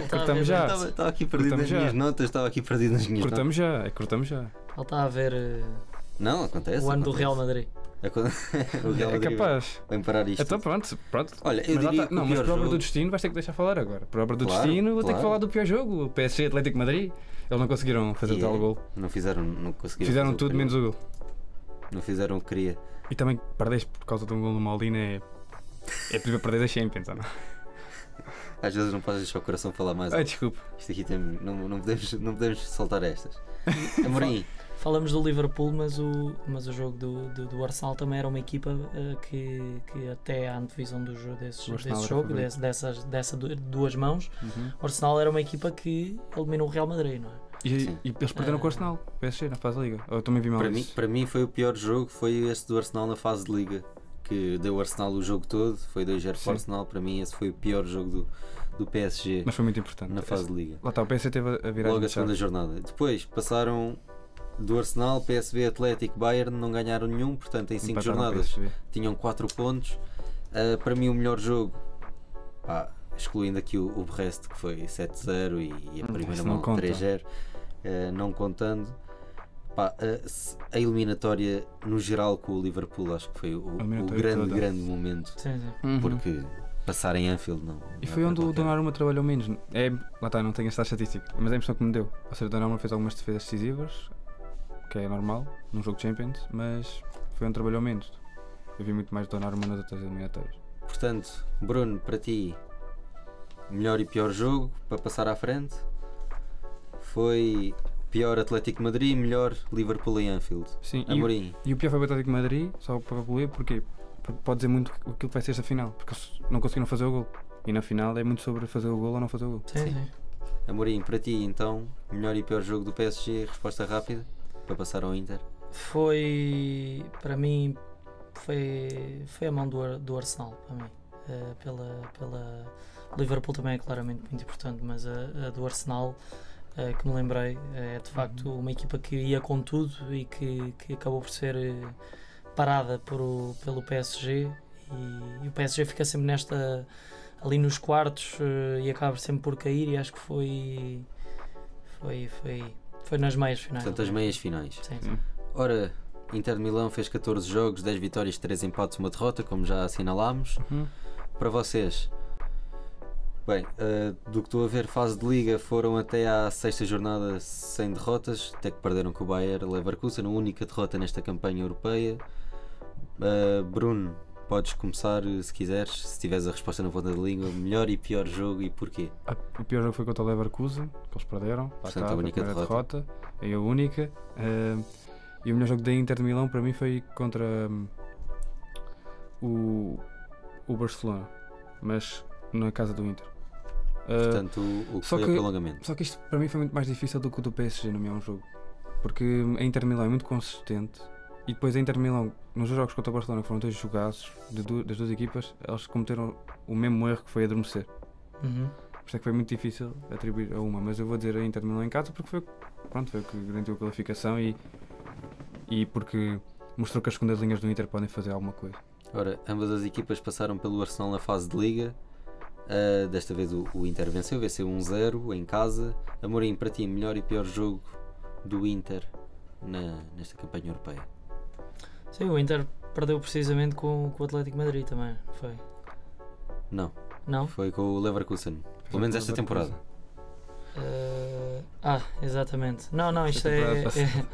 Cortamos já. Estava aqui perdido Cortamos nas já. minhas notas, estava aqui perdido nas minhas Cortamos já, cortamos já. Ele está a ver Não, acontece. o ano do acontece. Real Madrid. O Real É Madrid capaz. vai parar isto. Então pronto. Olha, eu Mas lá diria tá- que não, o mas pior por obra jogo... do destino vais ter que deixar falar agora. Por obra do Claro, destino vou ter claro. que falar do pior jogo. O PSG Atlético Madrid. Eles não conseguiram fazer E tal gol. Não conseguiram Fizeram fazer o tudo que menos queriam. o gol. Não fizeram o que queria. E também perdeste por causa de um gol do Maldini. É possível perder a Champions, ou não? Às vezes não podes deixar o coração falar mais. Ai, desculpa. Isto aqui não podemos soltar estas. Amorim, Falamos do Liverpool, mas o jogo do Arsenal também era uma equipa que até à antevisão do jogo, O desse Arsenal era jogo, favorito. dessa duas mãos, o Arsenal era uma equipa que eliminou o Real Madrid, não é? E eles perderam com o Arsenal, PSG, na fase da Liga. Eu também vi mal isso. para mim foi o pior jogo, foi esse do Arsenal na fase de Liga, que deu o Arsenal o jogo todo, foi 2-0 para Sim. o Arsenal. Para mim esse foi o pior jogo do PSG Mas foi muito importante. na fase de Liga. Lá está, o PSG teve a virar Logo a de chave. segunda jornada. Depois passaram do Arsenal, PSV, Atlético, Bayern, não ganharam nenhum, portanto em 5 Empataram o jornadas PSV. tinham 4 pontos. Para mim o melhor jogo, excluindo aqui o Brest, que foi 7-0 e a primeira Isso não mão conta. 3-0, não contando. A eliminatória no geral com o Liverpool acho que foi o eliminatória toda. grande momento, Sim. porque passar em Anfield não E é foi para onde o qualquer um. Donnarumma trabalhou menos. Lá está, não tenho esta estatística, mas é a impressão que me deu. Ou seja, o Donnarumma fez algumas defesas decisivas, que é normal, num jogo de Champions, mas foi onde trabalhou menos. Eu vi muito mais Donnarumma nas outras eliminatórias. Portanto, Bruno, para ti, melhor e pior jogo para passar à frente foi pior Atlético Madrid, melhor Liverpool em Anfield. Sim, Amorim, e o pior foi o Atlético de Madrid, só para concluir, porque pode dizer muito aquilo que vai ser esta final, porque eles não conseguiram fazer o gol. E na final é muito sobre fazer o gol ou não fazer o gol. Sim. Para ti então, melhor e pior jogo do PSG, resposta rápida para passar ao Inter. Foi, para mim, foi a mão do Arsenal, para mim. O Liverpool também é claramente muito importante, mas a do Arsenal, que me lembrei, é de facto uma equipa que ia com tudo e que acabou por ser parada pelo PSG, e o PSG fica sempre ali nos quartos e acaba sempre por cair, e acho que foi nas meias finais. Portanto, as meias finais. Sim. Ora, Inter de Milão fez 14 jogos, 10 vitórias, 3 empates, 1 derrota, como já assinalámos. Para vocês, bem, do que estou a ver, fase de Liga, foram até à 6ª jornada sem derrotas, até que perderam com o Bayer Leverkusen, a única derrota nesta campanha europeia. Bruno, podes começar se quiseres, se tiveres a resposta na ponta da língua, melhor e pior jogo e porquê? O pior jogo foi contra o Leverkusen, que eles perderam. Lá Portanto, está, a única primeira derrota. É a única. E o melhor jogo da Inter de Milão para mim foi contra o Barcelona. Mas na casa do Inter. Portanto, o que só foi que- o prolongamento. Só que isto para mim foi muito mais difícil do que o do PSG no meu jogo. Porque a Inter Milão é muito consistente e depois a Inter Milão, nos jogos contra o Barcelona, que foram 2 jogaços das duas equipas, eles cometeram o mesmo erro que foi adormecer. Uhum. Por isso é que foi muito difícil atribuir a uma, mas eu vou dizer a Inter Milão em casa porque foi o que garantiu a qualificação e porque mostrou que as segundas linhas do Inter podem fazer alguma coisa. Ora, ambas as equipas passaram pelo Arsenal na fase de Liga. Desta vez o Inter venceu 1-0 em casa. Amorim, para ti, melhor e pior jogo do Inter nesta campanha europeia? Sim, o Inter perdeu precisamente com o Atlético de Madrid também, não foi? Não, Não? foi com o Leverkusen. Pelo menos esta temporada. Exatamente. Não, isto Esta temporada é. passada.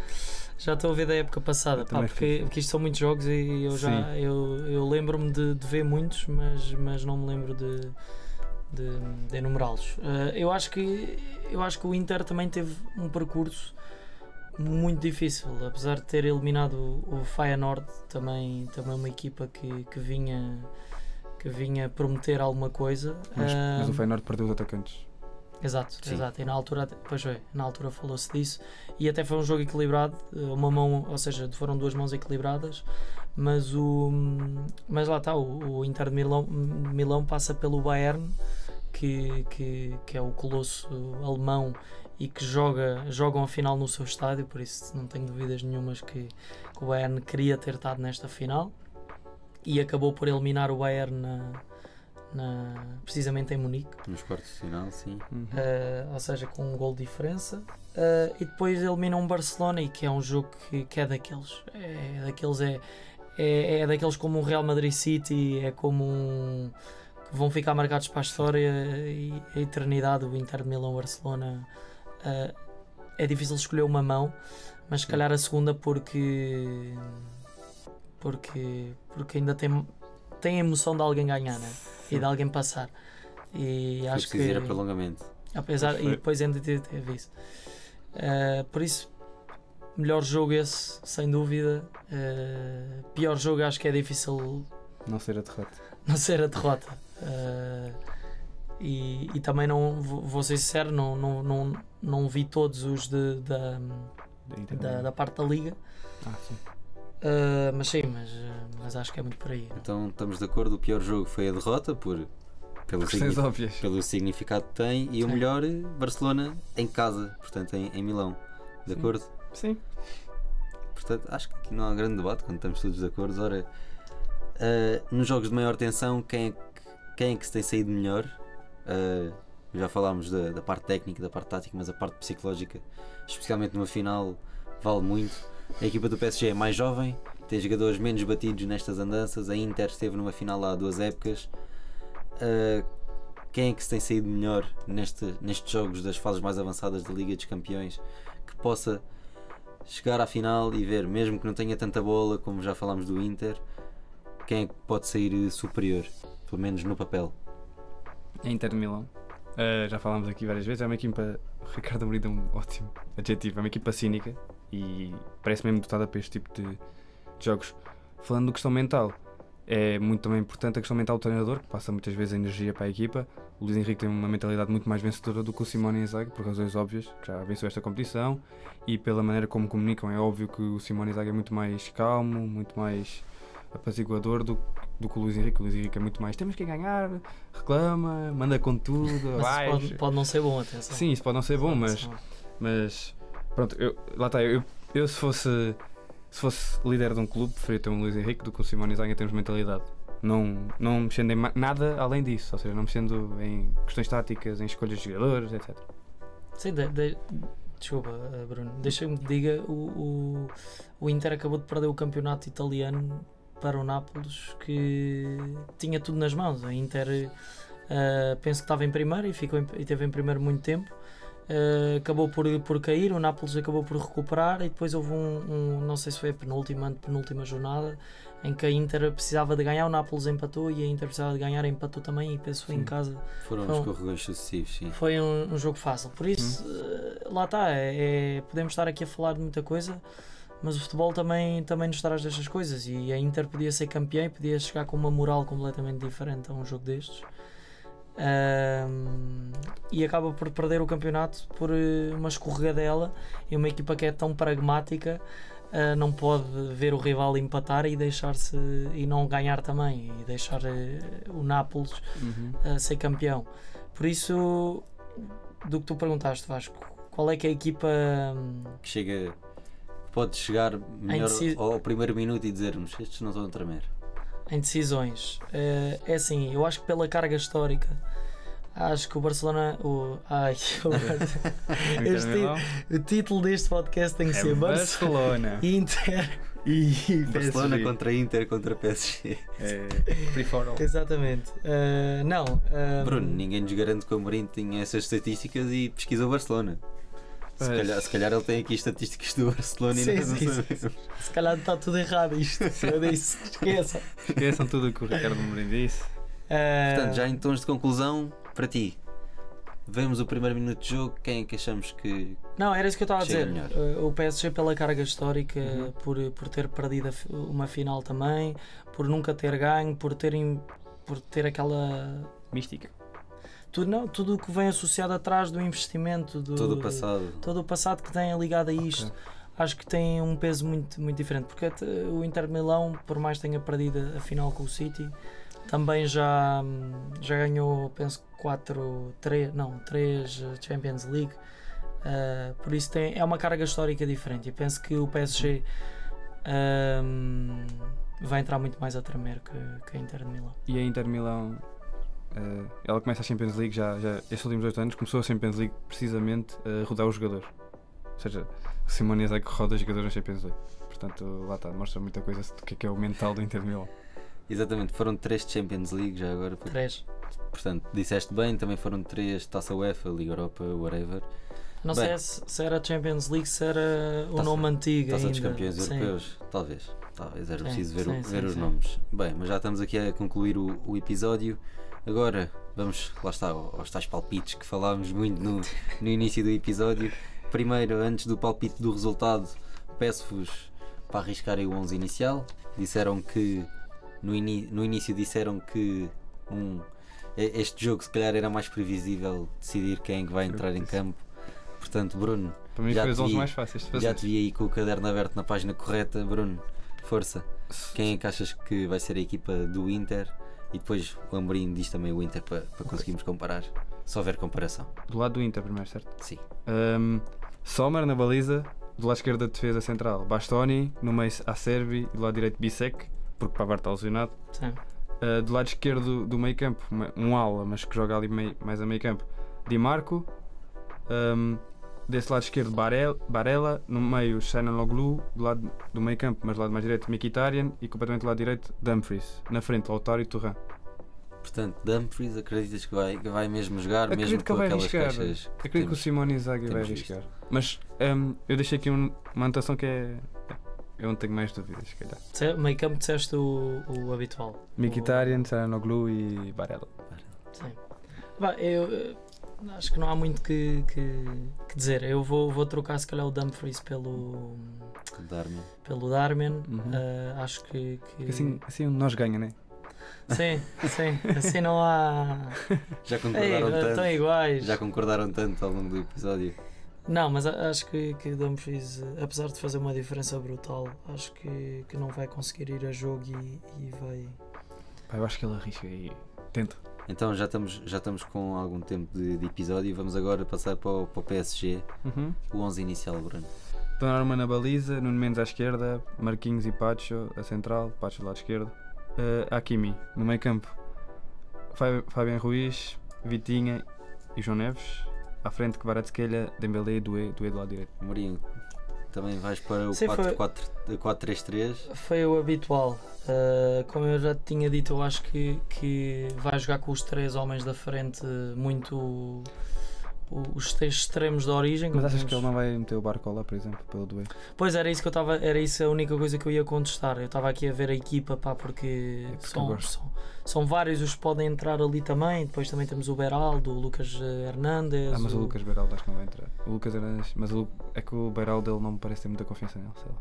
Já estou a ver da época passada, Eu pá, também porque isto são muitos jogos e eu já eu lembro-me de ver muitos, mas não me lembro de enumerá-los. Eu acho que o Inter também teve um percurso muito difícil, apesar de ter eliminado o Feyenoord, também uma equipa que vinha prometer alguma coisa. Mas o Feyenoord perdeu os atacantes. Exato, Sim. exato. E na altura falou-se disso e até foi um jogo equilibrado, uma mão, ou seja, foram 2 mãos equilibradas, mas lá está, o Inter de Milão passa pelo Bayern, que é o colosso alemão e que jogam a final no seu estádio, por isso não tenho dúvidas nenhumas que o Bayern queria ter estado nesta final e acabou por eliminar o Bayern precisamente em Munique. Nos quartos de final, sim. Ou seja, com um gol de diferença, e depois elimina um Barcelona, e que é um jogo que é daqueles, é daqueles como um Real Madrid City, é como que vão ficar marcados para a história e a eternidade. O Inter de Milão-Barcelona, é difícil escolher uma mão, mas se calhar a segunda porque ainda tem a emoção de alguém ganhar, né? E de alguém passar. E Foi acho preciso ir a que prolongamento. e depois ainda teve isso. Por isso, melhor jogo esse, sem dúvida. Pior jogo, acho que é difícil Não ser a derrota. não ser a derrota. E também não vou ser sincero, não vi todos os Da Inter da parte da Liga. sim. Mas sim, mas acho que é muito por aí. Então estamos de acordo, o pior jogo foi a derrota pelo, Questões óbvias. pelo significado que tem, e o Sim. melhor, Barcelona em casa, portanto em Milão. De Sim. acordo? Sim. Portanto, acho que aqui não há grande debate quando estamos todos de acordo. Ora, nos jogos de maior tensão, quem é que se tem saído melhor? Já falámos da parte técnica, da parte tática, mas a parte psicológica, especialmente numa final, vale muito. A equipa do PSG é mais jovem, tem jogadores menos batidos nestas andanças. A Inter esteve numa final há 2 épocas. Quem é que se tem saído melhor nestes jogos das fases mais avançadas da Liga dos Campeões, que possa chegar à final e ver, mesmo que não tenha tanta bola, como já falámos do Inter, quem é que pode sair superior, pelo menos no papel? A Inter de Milão. Já falámos aqui várias vezes. É uma equipa. O Ricardo Amorim deu um ótimo adjetivo. É uma equipa cínica e parece mesmo dotada para este tipo de jogos. Falando da questão mental, é muito também importante a questão mental do treinador, que passa muitas vezes a energia para a equipa. O Luís Henrique tem uma mentalidade muito mais vencedora do que o Simone Inzaghi, por razões óbvias, que já venceu esta competição, e pela maneira como comunicam. É óbvio que o Simone Inzaghi é muito mais calmo, muito mais apaziguador do que o Luís Henrique. O Luís Henrique é muito mais, temos que ganhar, reclama, manda com tudo, Mas abaixo. isso pode não ser bom, atenção. Sim, isso pode não ser bom, mas pronto, lá está, eu se fosse líder de um clube, preferia ter um Luís Henrique do que o Simone Inzaghi em termos de mentalidade. Não mexendo em nada além disso, ou seja, não mexendo em questões táticas, em escolhas de jogadores, etc. Sim, desculpa, Bruno, deixa-me que diga, o Inter acabou de perder o campeonato italiano para o Nápoles, que tinha tudo nas mãos. A Inter penso que estava em primeiro e teve em primeiro muito tempo. Acabou por cair, o Nápoles acabou por recuperar e depois houve não sei se foi a penúltima jornada, em que a Inter precisava de ganhar, o Nápoles empatou e a Inter precisava de ganhar, empatou também, e penso que foi em casa. Foram os escorregões sucessivos, sim. Foi um jogo fácil, por isso lá está, podemos estar aqui a falar de muita coisa, mas o futebol também nos traz destas coisas, e a Inter podia ser campeã e podia chegar com uma moral completamente diferente a um jogo destes. e acaba por perder o campeonato por uma escorregadela, e uma equipa que é tão pragmática não pode ver o rival empatar e deixar-se e não ganhar também, e deixar o Nápoles ser campeão. Por isso, do que tu perguntaste, Vasco, qual é que é a equipa que pode chegar melhor ao primeiro minuto e dizer-nos estes não estão a tremer? Em decisões? É assim, eu acho que pela carga histórica, acho que o Barcelona. O título deste podcast tem que ser Barcelona, Inter e Barcelona PSG. contra Inter contra PSG. Free for all. Exatamente. Bruno, ninguém nos garante que o Amorim tinha essas estatísticas e pesquisou Barcelona. Se calhar ele tem aqui estatísticas do Barcelona e nós não sabemos. Se calhar está tudo errado isto. Eu disse, Esqueçam tudo o que o Ricardo Amorim disse. Portanto, já em tons de conclusão, para ti, vemos o primeiro minuto de jogo, quem é que achamos que. Não, era isso que eu estava a dizer. Melhor? O PSG, pela carga histórica, por ter perdido uma final também, por nunca ter ganho, por ter aquela mística. Tudo o que vem associado atrás do investimento, todo o passado que tem ligado a isto. Okay. Acho que tem um peso muito, muito diferente, porque o Inter de Milão, por mais que tenha perdido a final com o City, também já ganhou, penso, 3 Champions League, por isso é uma carga histórica diferente, e penso que o PSG vai entrar muito mais a tremer que a Inter de Milão. E a Inter de Milão, ela começa a Champions League já estes últimos 8 anos, começou a Champions League precisamente a rodar os jogadores, ou seja, Simone Inzaghi roda jogadores na Champions League, portanto lá está, mostra muita coisa do que é o mental do Inter de Milão. Exatamente, foram 3 Champions League já agora. 3. Portanto, disseste bem, também foram 3 Taça UEFA, Liga Europa, whatever. Não sei se era Champions League, se era o nome antigo Taça ainda. dos Campeões Europeus, talvez era preciso ver os nomes. Bem, mas já estamos aqui a concluir o episódio. Agora vamos, lá está, aos tais palpites que falámos muito no início do episódio. Primeiro, antes do palpite do resultado, peço-vos para arriscarem o 11 inicial. Disseram que no início disseram que este jogo se calhar era mais previsível decidir quem é que vai entrar em campo. Portanto, Bruno, para mim foi os 11 mais fáceis de fazer. Já te vi aí com o caderno aberto na página correta. Bruno, força. Quem é que achas que vai ser a equipa do Inter? E depois o Amorim diz também o Inter para conseguirmos comparar, se houver comparação. Do lado do Inter primeiro, certo? Sim. Sommer na baliza, do lado esquerdo da defesa central Bastoni, no meio Acerbi, do lado direito Bisek, porque Pavard está lesionado. Sim. Do lado esquerdo do meio campo, um ala, mas que joga ali mais a meio campo, Di Marco. Desse lado esquerdo Barella, no meio Çalhanoğlu, do lado do meio campo, mas do lado mais direito Mkhitaryan, e completamente do lado direito Dumfries, na frente Lautaro e Thuram. Portanto, Dumfries, acreditas que vai mesmo jogar? Acredito mesmo que ele vai arriscar. Acredito que o Simone Inzaghi vai arriscar. Mas eu deixei aqui uma anotação que é eu não tenho mais dúvidas, se calhar. Meio campo disseste o habitual. Mkhitaryan, Çalhanoğlu e Barella. Sim. Eu acho que não há muito que dizer. Eu vou trocar se calhar o Dumfries pelo Darmian. Acho que assim nós ganha, não é? Sim, assim não há. Já concordaram tanto. Estão iguais. Já concordaram tanto ao longo do episódio. Não, mas acho que o Dumfries, apesar de fazer uma diferença brutal, acho que não vai conseguir ir a jogo e vai. Eu acho que ele arrisca e tenta. Então já estamos com algum tempo de episódio e vamos agora passar para o PSG. O 11 inicial, Bruno. Donnarumma na baliza, Nuno Mendes à esquerda, Marquinhos e Pacho a central, Pacho do lado esquerdo, Hakimi no meio campo, Fábio Ruiz, Vitinha e João Neves, à frente Kvaratskhelia, Dembélé e Doué do lado direito. Mourinho, também vais para o 4-3-3? Foi o habitual. Como eu já tinha dito, eu acho que vai jogar com os 3 homens da frente, muito os 3 extremos de origem. Mas achas que ele não vai meter o Barcola, por exemplo, pelo Doué? Pois era isso a única coisa que eu ia contestar. Eu estava aqui a ver a equipa, porque são vários os que podem entrar ali também. Depois também temos o Beraldo, o Lucas Hernandes. Mas o Lucas Beraldo acho que não vai entrar. O Lucas Hernandes, mas é que o Beraldo dele não me parece ter muita confiança nele, sei lá.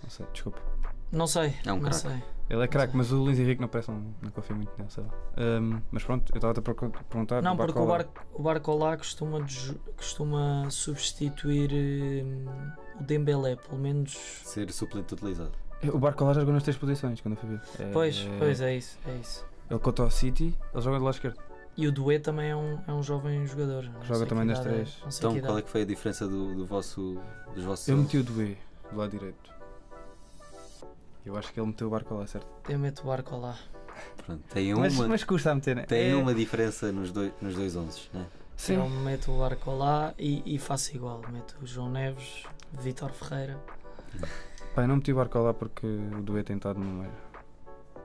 Não sei, desculpa. Não sei, É um não craque. sei. Ele é craque, mas o Luís Henrique não parece, não confio muito nele, sei lá. Mas pronto, eu estava a perguntar. Não, porque Barcola. o Barcola costuma substituir o Dembélé, pelo menos. Ser suplente utilizado. O Barcola já jogou nas 3 posições, quando eu fui ver. Pois, é isso. Ele contra o City, ele joga do lado esquerdo. E o Doué também é um jovem jogador. Não Joga sei também que nas idade é, 3. não sei Então, que qual é idade. que foi a diferença dos vossos Eu 11? meti o Doué do lado direito. Eu acho que ele meteu o Barcola, certo? Eu meto o Barcola. Pronto, tem uma, Mas custa a meter, né? tem uma diferença nos dois 11, né? Sim. Eu meto o Barcola e faço igual. Meto o João Neves, Vítor Ferreira. Pá, eu não meti o Barcola porque o Doué tem estado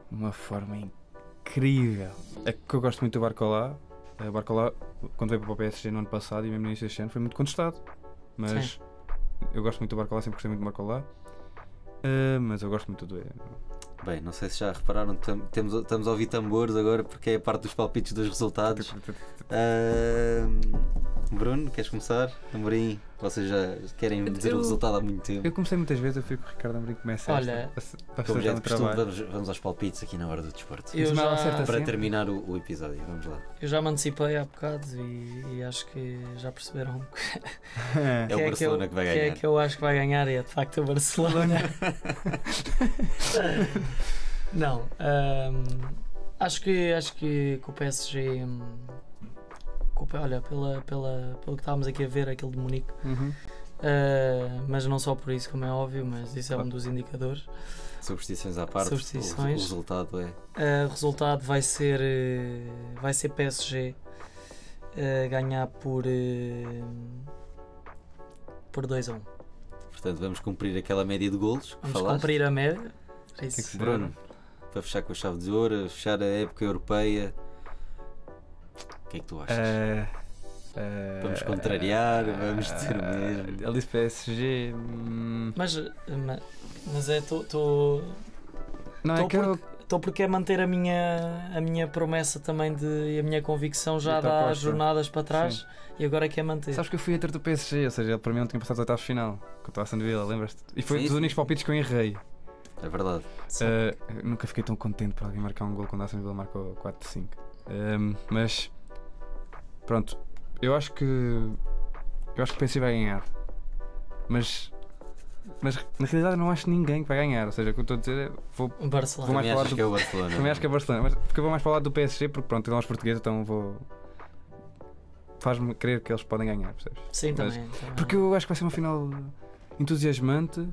numa forma incrível. É que eu gosto muito do Barcola. O Barcola, quando veio para o PSG no ano passado e mesmo no início deste ano, foi muito contestado. Mas eu gosto muito do Barcola, sempre gostei muito do Barcola. Mas eu gosto muito do Doué. Bem, não sei se já repararam, estamos a ouvir tambores agora porque é a parte dos palpites dos resultados. Bruno, queres começar? Amorim, vocês já querem dizer o resultado há muito tempo. Eu comecei muitas vezes, eu fico com o Ricardo Amorim começa Olha, a Como já é fazer de o costume, trabalho. vamos aos palpites aqui na hora do desporto. Eu Mas já- ela acerta Para sempre. terminar o episódio, vamos lá. Eu já me antecipei há bocado e acho que já perceberam É o Barcelona que vai quem ganhar. é que eu acho que vai ganhar e é de facto o Barcelona. Não, acho que o PSG, olha, pelo que estávamos aqui a ver, aquele de Munique, Uhum. mas não só por isso, como é óbvio, mas isso é um dos indicadores. Superstições à parte, Superstições. O resultado é. O resultado vai ser PSG ganhar por 2-1. Portanto, vamos cumprir aquela média de golos que Vamos falaste. cumprir a média. É Tem que isso. ser. Bruno, para fechar com a chave de ouro, fechar a época europeia, o que é que tu achas? Vamos contrariar, vamos dizer o mesmo. Ele disse PSG. Mas é, estou Não é que eu. porque é manter a minha promessa também e a minha convicção já Da tua dá aposta. jornadas para trás e agora é que é manter. Sabes que eu fui hater do PSG, ou seja, ele para mim não tinha passado os oitavos de final. Com o Aston Villa, lembras-te? E foi Sim, dos sim. únicos palpites que eu errei. É verdade. Eu nunca fiquei tão contente por alguém marcar um gol quando o Aston Villa marcou 4-5. Mas pronto, eu acho que o PSG vai ganhar. Mas na realidade não acho ninguém que vai ganhar. Ou seja, o que eu estou a dizer é vou O Barcelona. Vou mais Também falar achas do- que é o Barcelona? também acho que é Barcelona, mas porque eu vou mais falar do PSG porque pronto, eles são os portugueses, então vou. Faz-me crer que eles podem ganhar, percebes? Sim, Mas- também. Porque eu acho que vai ser uma final entusiasmante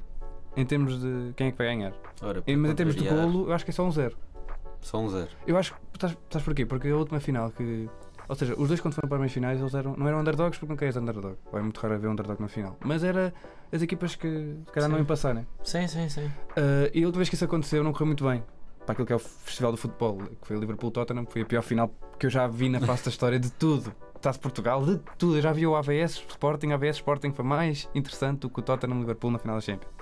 em termos de quem é que vai ganhar. Ora, Mas em termos de contrariar, golo, eu acho que é só um 0. Só um 0. Eu acho que. Sabes porquê? Porque a última final que. Ou seja, os dois quando foram para as meias finais eles não eram underdogs porque nunca és underdog. Ou é muito raro haver underdog na final. Mas era as equipas que se calhar não Sim. iam passar, né? Sim. E a última vez que isso aconteceu não correu muito bem. Para aquilo que é o Festival do Futebol, que foi o Liverpool-Tottenham, foi a pior final que eu já vi na face da história de tudo. Está de Portugal, de tudo. Eu já vi o AVS Sporting foi mais interessante do que o Tottenham-Liverpool na final da Champions.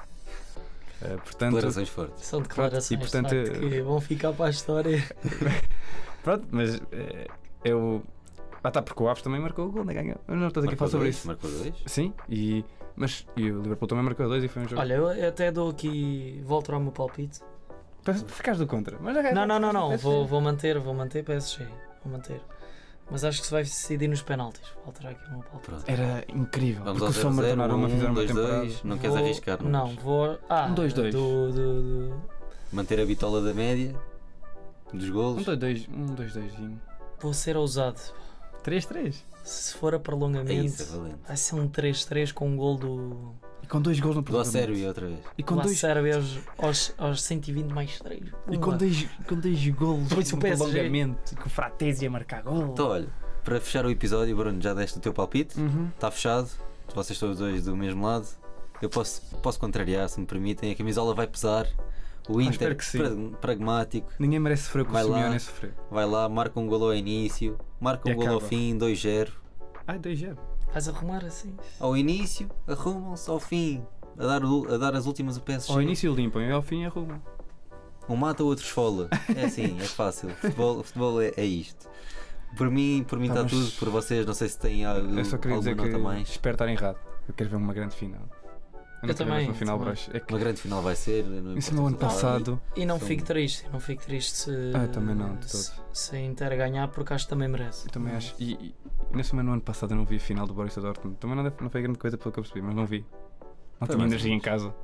Portanto, Declarações fortes. São declarações E, portanto, de facto, que vão ficar para a história. pronto, mas eu. Está, porque o Aves também marcou o gol, não ganha. Eu não estou aqui a falar sobre isso. Marcou 2? Sim, e o Liverpool também marcou 2 e foi um jogo. Olha, eu até dou aqui, volto ao meu palpite. Ficaste do contra. Mas Não, vou manter PSG. Vou manter. Mas acho que se vai decidir nos penaltis. Vou alterar aqui o meu palpite. Pronto. Era incrível. Vamos porque ao o Sombra 0-0, tornaram uma fizeram uma temporada. 2-2. Não queres Vou- arriscar? Não, vou. 2-2. Manter a bitola da média dos golos. 2-2. Vou ser ousado. 3-3. Se for a É prolongamento, isso, é valente. vai ser um 3-3 com um gol do E com 2 gols no Do prolongamento. Sérvia outra vez. E com La 2 Sérvia aos 120 mais 3. e com dois gols Depois o no PSG. prolongamento. E com o Fratesi a marcar gol. Então, olha, para fechar o episódio, Bruno, já deste o teu palpite. Uhum. Está fechado. Vocês estão os dois do mesmo lado. Eu posso contrariar, se me permitem. A camisola vai pesar. O Inter, espero que sim. pragmático, Ninguém merece sofrer o que o Vai lá. Simeone sofreu. vai lá, marca um golo ao início, marca E um golo ao acaba. fim, 2-0. 2-0. Vais arrumar assim. Ao início, arrumam-se ao fim, a dar as últimas o PSG. Ao início limpam e ao fim arrumam. Um mata, o outro esfola. É assim, é fácil. O futebol é isto. Por mim Tá, está mas- tudo. Por vocês, não sei se têm Eu só queria alguma dizer que nota mais. espero estar errado. Eu quero ver uma grande final. Eu não quero também, mais uma final também. broche. É que Uma grande final vai ser. isso no ano passado. E não São- fico triste se, Também não, de se, todo. se a Inter ganhar, porque acho que também merece. Eu também acho. E na semana no ano passado eu não vi a final do Borussia Dortmund. Também não foi grande coisa pelo que eu percebi, mas não vi. Não Foi tinha mais energia ou em menos. casa.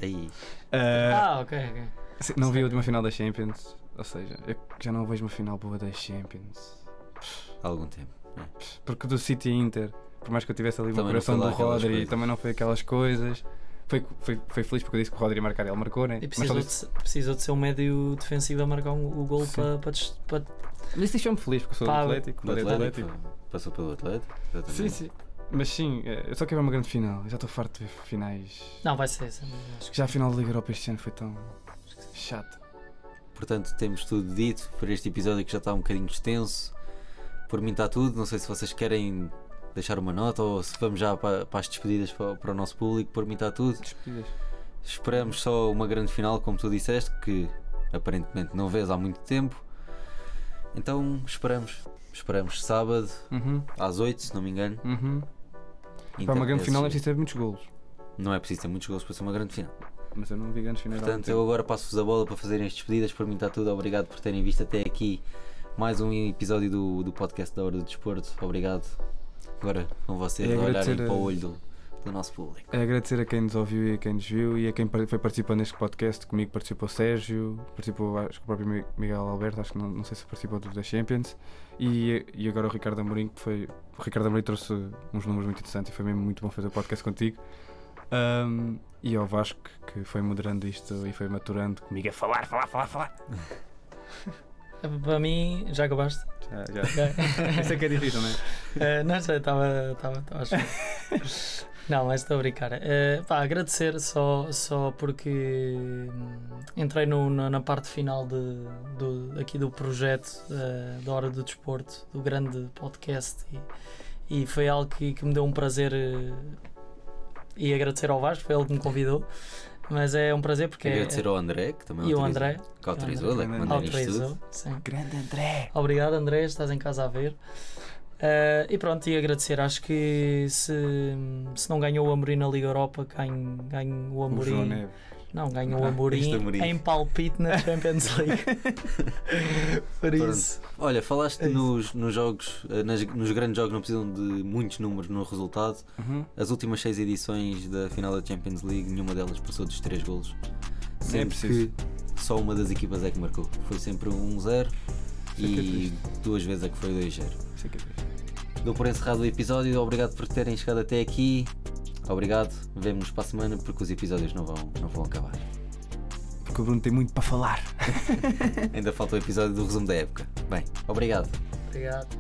Aí. Ok. Sim, não vi a última final da Champions. Ou seja, eu já não vejo uma final boa da Champions. Há algum tempo. Porque do City e Inter, por mais que eu tivesse ali uma Também não coração foi lá do aquelas Rodri, coisas. também não foi aquelas coisas. Foi feliz porque eu disse que o Rodri ia marcar, ele marcou, né? E Mas só precisou de ser um médio defensivo a marcar o gol Sim. para. Mas isso deixou-me feliz porque eu sou do Pá, Atlético. Do do Atlético. Passou pelo Atlético. Sim, Exatamente. sim. Mas sim, eu só quero ver uma grande final. Eu já estou farto de ver finais. Não, vai ser. Acho que Já a final da Liga Europa este ano foi tão chata. Portanto, temos tudo dito para este episódio que já está um bocadinho extenso. Por mim está tudo. Não sei se vocês querem deixar uma nota ou se vamos já para as despedidas para o nosso público. Por mim está tudo. Despedidas. Esperamos só uma grande final, como tu disseste, que aparentemente não vês há muito tempo. Então esperamos sábado Uhum, às 8, se não me engano. uhum. Inter Para uma grande final é PSG. preciso ter muitos golos. Não é preciso ter muitos gols para ser uma grande final. Mas eu não vi grandes finais há Portanto, muito eu tempo. agora passo-vos a bola para fazerem as despedidas. Por mim está tudo. Obrigado por terem visto até aqui mais um episódio do podcast da Hora do Desporto. Obrigado. Agora com vocês É a olharem agradecer para o a- olho do nosso público. É agradecer a quem nos ouviu e a quem nos viu e a quem foi participando neste podcast. Comigo participou o Sérgio, participou acho que o próprio Miguel Alberto, acho que não sei se participou da Champions. E agora o Ricardo Amorim, que foi. O Ricardo Amorim trouxe uns números muito interessantes e foi mesmo muito bom fazer o podcast contigo. E ao Vasco, que foi moderando isto e foi maturando comigo a falar. para mim, já acabaste? Já. Isso é que é difícil, não é? Não sei, estava a achar. Não, mas estou a brincar. Agradecer só porque entrei na parte final aqui do projeto da Hora do Desporto, do grande podcast, e foi algo que me deu um prazer. E agradecer ao Vasco, foi ele que me convidou. Mas é um prazer porque. Agradecer ao André, que também E o autorizou. André. Que autorizou, ele é que André. mandou isto Autorizou, tudo. sim. Grande André! Obrigado, André, estás em casa a ver. E pronto, e agradecer. Acho que se não ganhou o Amorim na Liga Europa, ganho o O João Amorim. Neves. Não, ganho o este Amorim Amorim. em palpite na Champions League. Por Pronto. isso. Olha, falaste É isso. nos jogos, nos grandes jogos não precisam de muitos números no resultado. Uhum. As últimas 6 edições da final da Champions League, nenhuma delas passou dos 3 golos. Sendo preciso. que só uma das equipas é que marcou. Foi sempre 1-0 Isso é que é e triste. 2 vezes é que foi 2-0. Isso é que é triste. Dou por encerrado o episódio. Obrigado por terem chegado até aqui. Obrigado. Vemo-nos para a semana porque os episódios não vão acabar. Porque o Bruno tem muito para falar. Ainda falta o episódio do resumo da época. Bem, obrigado. Obrigado.